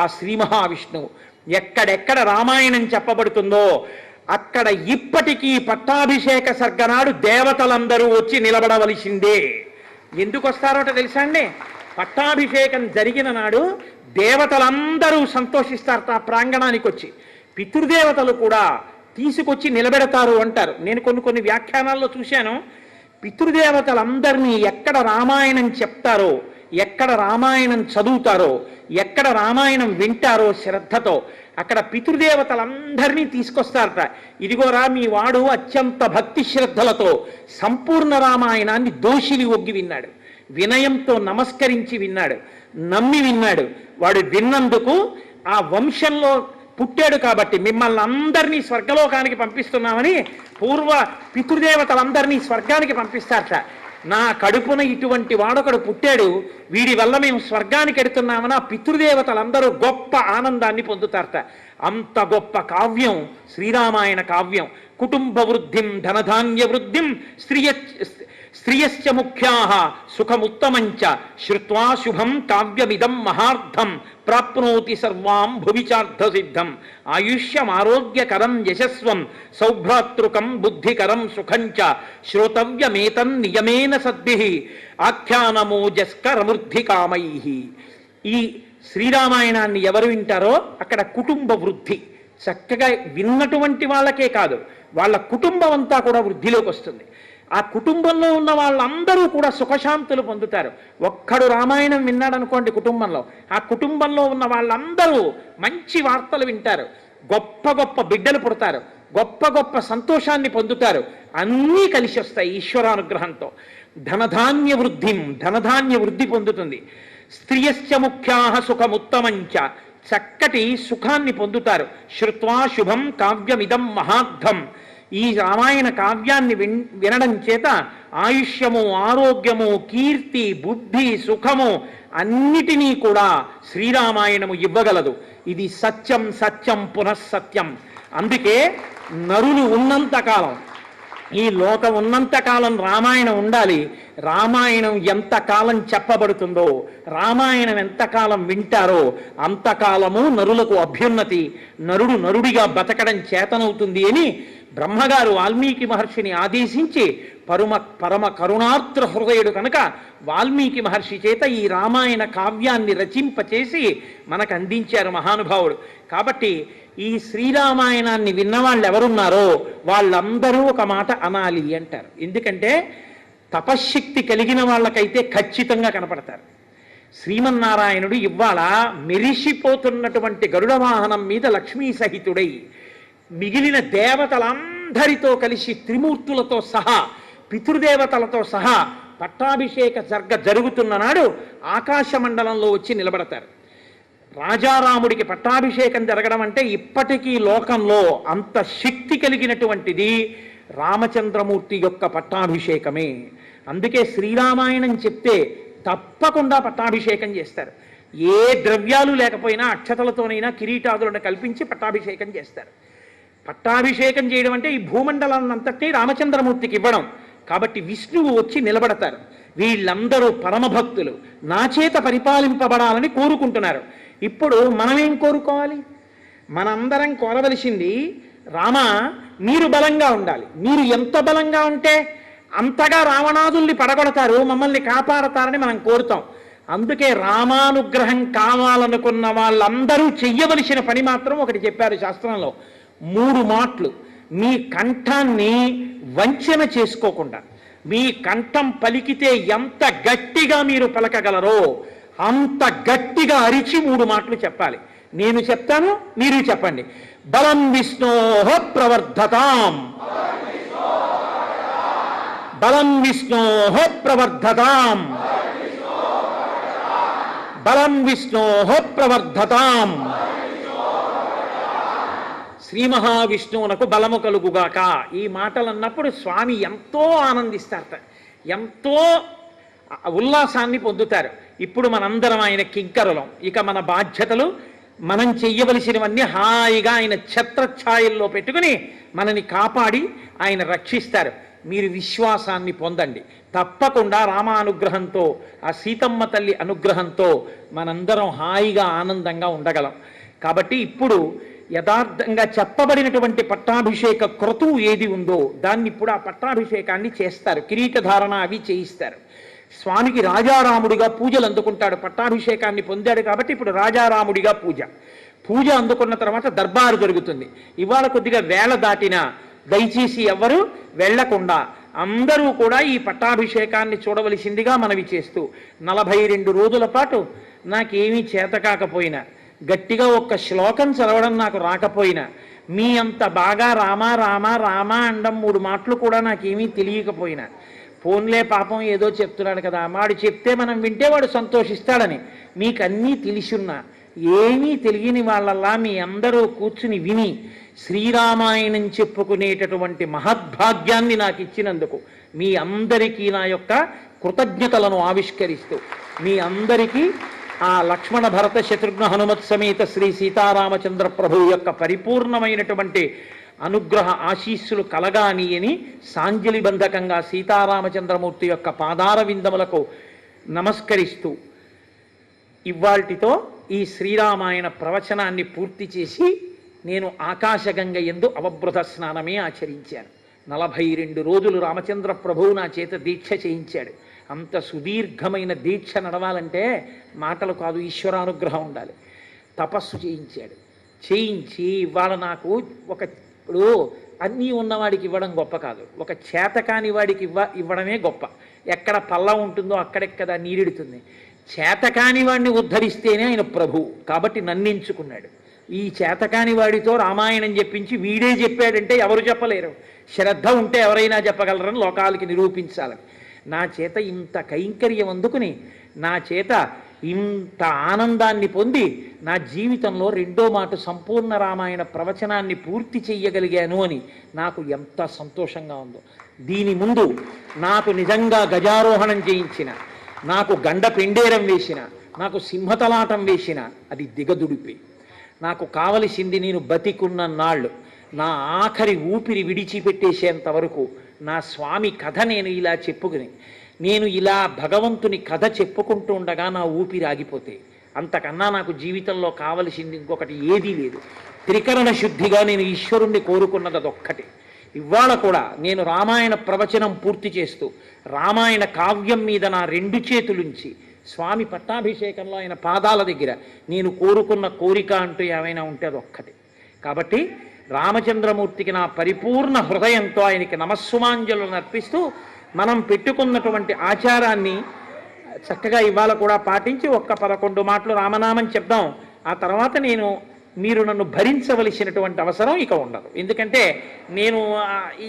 ఆ శ్రీ మహావిష్ణువు. ఎక్కడెక్కడ రామాయణం చెప్పబడుతుందో అక్కడ ఇప్పటికీ పట్టాభిషేక సర్గనాడు దేవతలందరూ వచ్చి నిలబడవలసిందే. ఎందుకు వస్తారోట తెలుసా అండి? పట్టాభిషేకం జరిగిన నాడు దేవతలందరూ సంతోషిస్తారట ఆ ప్రాంగణానికి వచ్చి. పితృదేవతలు కూడా తీసుకొచ్చి నిలబెడతారు అంటారు. నేను కొన్ని వ్యాఖ్యానాల్లో చూశాను. పితృదేవతలందరినీ ఎక్కడ రామాయణం చెప్తారో, ఎక్కడ రామాయణం చదువుతారో, ఎక్కడ రామాయణం వింటారో శ్రద్ధతో అక్కడ పితృదేవతలందరినీ తీసుకొస్తారట. ఇదిగోరా మీ వాడు అత్యంత భక్తి శ్రద్ధలతో సంపూర్ణ రామాయణాన్ని దోషిని ఒగ్గి విన్నాడు, వినయంతో నమస్కరించి విన్నాడు, నమ్మి విన్నాడు. వాడు విన్నందుకు ఆ వంశంలో పుట్టాడు కాబట్టి మిమ్మల్ని అందరినీ స్వర్గలోకానికి పంపిస్తున్నామని పూర్వ పితృదేవతలందరినీ స్వర్గానికి పంపిస్తారట. నా కడుపున ఇటువంటి వాడొకడు పుట్టాడు, వీడి వల్ల మేము స్వర్గానికి ఎడుతున్నామని ఆ పితృదేవతలందరూ గొప్ప ఆనందాన్ని పొందుతారట. అంత గొప్ప కావ్యం శ్రీరామాయణ కావ్యం. కుటుంబ వృద్ధిం ధనధాన్య వృద్ధిం స్త్రియశ్చ ముఖ్యాః సుఖముత్తమంచ శ్రుత్వా శుభం కావ్యమిదం మహార్థం ప్రాప్నోతి సర్వాం భువిచార్థ సిద్ధం ఆయుష్యమారోగ్యకరం యశస్వం సౌభ్రాతృకం బుద్ధికరం సుఖంచ శ్రోతవ్యమేతన్ నియమేన సద్భిః ఆఖ్యానమోజస్కరమృద్ధికామైః. ఈ శ్రీరామాయణాన్ని ఎవరు వింటారో అక్కడ కుటుంబ వృద్ధి, చక్కగా విన్నటువంటి వాళ్ళకే కాదు, వాళ్ళ కుటుంబం అంతా కూడా వృద్ధిలోకి వస్తుంది. ఆ కుటుంబంలో ఉన్న వాళ్ళందరూ కూడా సుఖశాంతులు పొందుతారు. ఒక్కడు రామాయణం విన్నాడు అనుకోండి కుటుంబంలో, ఆ కుటుంబంలో ఉన్న వాళ్ళందరూ మంచి వార్తలు వింటారు, గొప్ప గొప్ప బిడ్డలు పుడతారు, గొప్ప గొప్ప సంతోషాన్ని పొందుతారు. అన్నీ కలిసి వస్తాయి ఈశ్వరానుగ్రహంతో. ధనధాన్య వృద్ధి పొందుతుంది. స్త్రియశ్చ ముఖ్యాః సుఖముత్తమంచ, చక్కటి సుఖాన్ని పొందుతారు. శ్రుత్వా శుభం కావ్యమిదం మహార్థం, ఈ రామాయణ కావ్యాన్ని వినడం చేత ఆయుష్యము, ఆరోగ్యము, కీర్తి, బుద్ధి, సుఖము అన్నిటినీ కూడా శ్రీరామాయణము ఇవ్వగలదు. ఇది సత్యం సత్యం పునఃసత్యం. అందుకే నరులు ఉన్నంతకాలం, ఈ లోకం ఉన్నంతకాలం రామాయణం ఉండాలి. రామాయణం ఎంతకాలం చెప్పబడుతుందో, రామాయణం ఎంతకాలం వింటారో అంతకాలము నరులకు అభ్యున్నతి, నరుడు నరుడిగా బతకడం చేతనవుతుంది అని బ్రహ్మగారు వాల్మీకి మహర్షిని ఆదేశించి, పరమ కరుణార్ద్ర హృదయుడు కనుక వాల్మీకి మహర్షి చేత ఈ రామాయణ కావ్యాన్ని రచింపచేసి మనకు అందించారు మహానుభావుడు. కాబట్టి ఈ శ్రీరామాయణాన్ని విన్నవాళ్ళు ఎవరున్నారో వాళ్ళందరూ ఒక మాట అనాలి అంటారు. ఎందుకంటే తపశ్శక్తి కలిగిన వాళ్ళకైతే ఖచ్చితంగా కనపడతారు. శ్రీమన్నారాయణుడు ఇవాళ మెరిసిపోతున్నటువంటి గరుడ వాహనం మీద లక్ష్మీ సహితుడై మిగిలిన దేవతలందరితో కలిసి త్రిమూర్తులతో సహా, పితృదేవతలతో సహా పట్టాభిషేక జరుగుతున్న నాడు ఆకాశ మండలంలో వచ్చి నిలబడతారు. రాజారాముడికి పట్టాభిషేకం జరగడం అంటే ఇప్పటికీ లోకంలో అంత శక్తి కలిగినటువంటిది రామచంద్రమూర్తి యొక్క పట్టాభిషేకమే. అందుకే శ్రీరామాయణం చెప్తే తప్పకుండా పట్టాభిషేకం చేస్తారు. ఏ ద్రవ్యాలు లేకపోయినా అక్షతలతోనైనా కిరీటాదులను కల్పించి పట్టాభిషేకం చేస్తారు. పట్టాభిషేకం చేయడం అంటే ఈ భూమండలాన్నంతటి రామచంద్రమూర్తికి ఇవ్వడం. కాబట్టి విష్ణువు వచ్చి నిలబడతారు. వీళ్ళందరూ పరమభక్తులు, నా చేత పరిపాలింపబడాలని కోరుకుంటున్నారు. ఇప్పుడు మనమేం కోరుకోవాలి? మనందరం కోరవలసింది, రామ మీరు బలంగా ఉండాలి. మీరు ఎంత బలంగా ఉంటే అంతగా రావణాదుల్ని పడగొడతారు, మమ్మల్ని కాపాడతారని మనం కోరుతాం. అందుకే రామానుగ్రహం కావాలనుకున్న వాళ్ళందరూ చెయ్యవలసిన పని మాత్రం ఒకటి చెప్పారు శాస్త్రంలో. 3 మాటలు. మీ కంఠాన్ని వంచన చేసుకోకుండా, మీ కంఠం పలికితే ఎంత గట్టిగా మీరు పలకగలరో అంత గట్టిగా అరిచి 3 మాటలు చెప్పాలి. నేను చెప్తాను, మీరు చెప్పండి. బలం విష్ణోః ప్రవర్ధతాం, బలం విష్ణోః ప్రవర్ధతాం, బలం విష్ణోః ప్రవర్ధతాం. శ్రీ మహావిష్ణువునకు బలము కలుగుగాక. ఈ మాటలు అన్నప్పుడు స్వామి ఎంతో ఆనందిస్తారట, ఎంతో ఉల్లాసాన్ని పొందుతారు. ఇప్పుడు మనందరం ఆయన కింకరులం. ఇక మన బాధ్యతలు, మనం చెయ్యవలసినవన్నీ హాయిగా ఆయన ఛత్రఛాయల్లో పెట్టుకుని మనని కాపాడి ఆయన రక్షిస్తారు. మీరు విశ్వాసాన్ని పొందండి. తప్పకుండా రామానుగ్రహంతో, ఆ సీతమ్మ తల్లి అనుగ్రహంతో మనందరం హాయిగా ఆనందంగా ఉండగలం. కాబట్టి ఇప్పుడు యథార్థంగా చెప్పబడినటువంటి పట్టాభిషేక క్రతువు ఏది ఉందో దాన్ని ఇప్పుడు ఆ పట్టాభిషేకాన్ని చేస్తారు. కిరీటధారణ అవి చేయిస్తారు. స్వామికి రాజారాముడిగా పూజలు అందుకుంటాడు. పట్టాభిషేకాన్ని పొందాడు కాబట్టి ఇప్పుడు రాజారాముడిగా పూజ అందుకున్న తర్వాత దర్బారు జరుగుతుంది. ఇవాళ కొద్దిగా వేళ దాటినా దయచేసి ఎవ్వరూ వెళ్లకుండా అందరూ కూడా ఈ పట్టాభిషేకాన్ని చూడవలసిందిగా మనవి చేస్తూ, 42 రోజుల పాటు నాకేమీ చేత కాకపోయినా, గట్టిగా ఒక్క శ్లోకం చదవడం నాకు రాకపోయినా, మీ అంత బాగా రామా రామా రామా అండం 3 మాటలు కూడా నాకేమీ తెలియకపోయినా, పోన్లే పాపం ఏదో చెప్తున్నాడు కదా, వాడు చెప్తే మనం వింటే వాడు సంతోషిస్తాడని మీకు అన్నీ తెలిసున్నా, ఏమీ తెలియని వాళ్ళల్లా మీ అందరూ కూర్చుని విని శ్రీరామాయణం చెప్పుకునేటటువంటి మహద్భాగ్యాన్ని నాకు ఇచ్చినందుకు మీ అందరికీ నా యొక్క కృతజ్ఞతలను ఆవిష్కరిస్తూ, మీ అందరికీ ఆ లక్ష్మణ భరత శత్రుఘ్న హనుమత్ సమేత శ్రీ సీతారామచంద్ర ప్రభు యొక్క పరిపూర్ణమైనటువంటి అనుగ్రహ ఆశీస్సులు కలగాని అని సాంజలిబంధకంగా సీతారామచంద్రమూర్తి యొక్క పాదార విందములకు నమస్కరిస్తూ ఇవాల్టితో ఈ శ్రీరామాయణ ప్రవచనాన్ని పూర్తి చేసి నేను ఆకాశగంగ యందు అవబృత స్నానమే ఆచరించాను. 42 రోజులు రామచంద్ర ప్రభువు నా చేత దీక్ష చేయించాడు. అంత సుదీర్ఘమైన దీక్ష నడవాలంటే మాటలు కాదు, ఈశ్వరానుగ్రహం ఉండాలి. తపస్సు చేయించాడు. చేయించి ఇవాళ నాకు ఇప్పుడు అన్నీ ఉన్నవాడికి ఇవ్వడం గొప్ప కాదు, ఒక చేతకాని వాడికి ఇవ్వడమే గొప్ప. ఎక్కడ పల్ల ఉంటుందో అక్కడెక్కడ నీరెడుతుంది. చేతకాని వాడిని ఉద్ధరిస్తేనే ఆయన ప్రభు. కాబట్టి నన్నించుకున్నాడు. ఈ చేతకాని వాడితో రామాయణం చెప్పించి వీడే చెప్పాడంటే ఎవరు చెప్పలేరు. శ్రద్ధ ఉంటే ఎవరైనా చెప్పగలరని లోకాలకి నిరూపించాలని నా చేత ఇంత కైంకర్యం అందుకుని నా చేత ఇంత ఆనందాన్ని పొంది నా జీవితంలో రెండో మాట సంపూర్ణ రామాయణ ప్రవచనాన్ని పూర్తి చెయ్యగలిగాను అని నాకు ఎంత సంతోషంగా ఉందో. దీని ముందు నాకు నిజంగా గజారోహణం చేయించిన, నాకు గండ పెండేరం వేసిన, నాకు సింహతలాటం వేసిన అది దిగదుడిపి. నాకు కావలసింది నేను బతికున్న నాళ్ళు, నా ఆఖరి ఊపిరి విడిచిపెట్టేసేంత వరకు నా స్వామి కథ నేను ఇలా చెప్పుకుని, నేను ఇలా భగవంతుని కథ చెప్పుకుంటూ ఉండగా నా ఊపిరి ఆగిపోతే అంతకన్నా నాకు జీవితంలో కావలసింది ఇంకొకటి ఏదీ లేదు. త్రికరణ శుద్ధిగా నేను ఈశ్వరుణ్ణి కోరుకున్నది అదొక్కటి. ఇవాళ కూడా నేను రామాయణ ప్రవచనం పూర్తి చేస్తూ రామాయణ కావ్యం మీద నా రెండు చేతులుంచి స్వామి పట్టాభిషేకంలో ఆయన పాదాల దగ్గర నేను కోరుకున్న కోరిక అంటూ ఏమైనా ఉంటే అదొక్కటి. కాబట్టి రామచంద్రమూర్తికి నా పరిపూర్ణ హృదయంతో ఆయనకి నమస్సుమాంజలను అర్పిస్తూ మనం పెట్టుకున్నటువంటి ఆచారాన్ని చక్కగా ఇవాళ కూడా పాటించి 11 మాటలు రామనామం చెప్దాం. ఆ తర్వాత మీరు నన్ను భరించవలసినటువంటి అవసరం ఇక ఉండదు. ఎందుకంటే నేను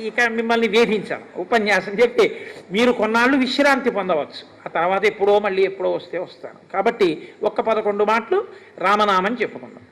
ఇక మిమ్మల్ని వేధించాను. ఉపన్యాసం చెప్పి మీరు కొన్నాళ్ళు విశ్రాంతి పొందవచ్చు. ఆ తర్వాత మళ్ళీ ఎప్పుడో వస్తే వస్తాను. కాబట్టి 11 మాటలు రామనామం చెప్పుకుందాం.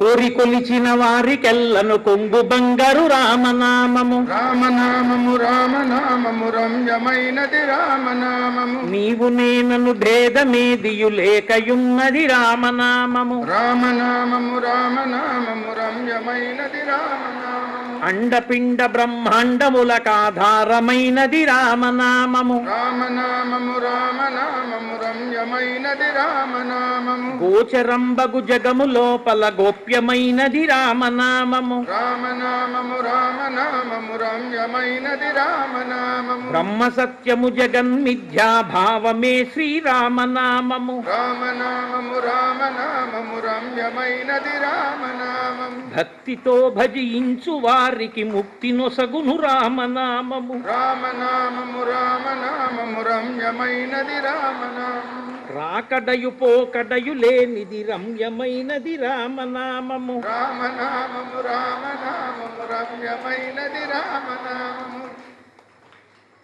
కోరి కొలిచిన వారికెల్లను కొంగు బంగారు రామనామము, రామనామము రామనామము రమ్యమైనది రామనామము. నీవు నేనను భేదమేదియు లేకయున్నది రామనామము, రామనామము రామనామము రమ్యమైనది రామనామము. అండపిండ బ్రహ్మాండములకాధారమైనది రామనామము, రామనామము రామనామము రమ్యమైనది రామనామము. గోచరంబగు జగము లోపల గోప్యమైనది రామనామము, రామనామము రామనామము రమ్యమైనది రామనామము. బ్రహ్మ సత్యము జగన్మిథ్యాభావమే శ్రీరామనామము, రామనామము రామనామము రమ్యమైనది రామనామము. భక్తితో భజించు వారికి ముక్తి నొసగును రామనామము, రామనామము రామనామము రమ్యమైనది రామనామము. రాకడయు పోకడయు లేనిది రమ్యమైనది రామనామము, రామనామము రామనామము రమ్యమైనది రామనామము.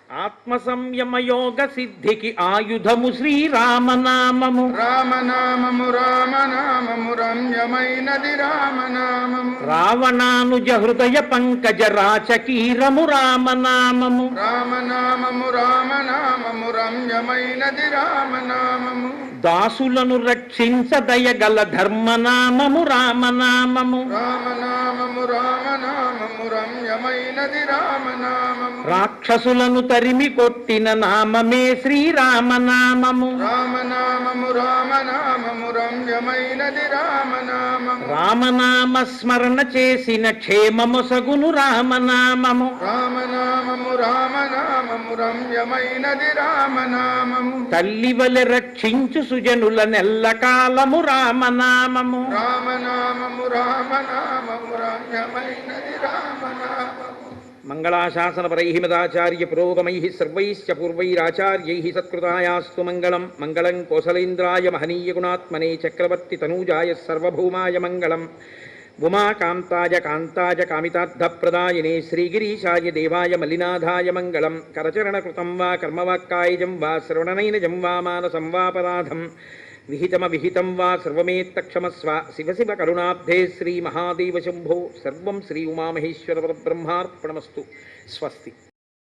ఆత్మ సంయమ యోగ సిద్ధికి ఆయుధము శ్రీరామనామము, రామనామము రామనామము రమ్యమైనది రామనామము. రావణానుజ హృదయ పంకజ రాచకీరము రామనామము, రామనామము రామనామము రమ్యమైనది రామనామము. దాసులను రక్షించ దయగల ధర్మనామము రామనామము, రామనామము రామనామము రమ్యమైనది రామనామము. రాక్షసులను తరిమి కొట్టిన నామమే శ్రీరామనామము, రామనామము రామనామము రమ్యమైనది రామనామము. రామనామ స్మరణ చేసిన క్షేమమొసగును రామనామము, రామనామము రామనామము రమ్యమైనది రామనామము. తల్లివలె రక్షించు సుజనుల నెల్లకాలము రామనామము, రామనామము రామనామము రమ్యమైనది రామనామము. మంగళాశాసనపరై మదాచార్య పురోగమై సర్వైశ్చ పూర్వైరాచార్యై సత్కృతాయాస్తు మంగళం. మంగళం కోసలేంద్రాయ మహనీయ గుణాత్మనే చక్రవర్తి తనూజాయ సర్వభౌమాయ మంగళం. ఉమాకాంతాయ కాంతాయ కామితార్థప్రదాయినే శ్రీగిరీశాయ దేవాయ మల్లినాథాయ మంగళం. కరచరణకృతం వా కర్మవాక్కాయజం వా శ్రవణనైనజం వా మానసం వాపరాధం విహితమవిహితం వా సర్వమేత్తక్షమస్వ. శివ శివ కరుణాబ్ధే శ్రీ మహాదేవ శంభో. సర్వం శ్రీ ఉమామహేశ్వర పరబ్రహ్మార్పణమస్తు. స్వస్తి.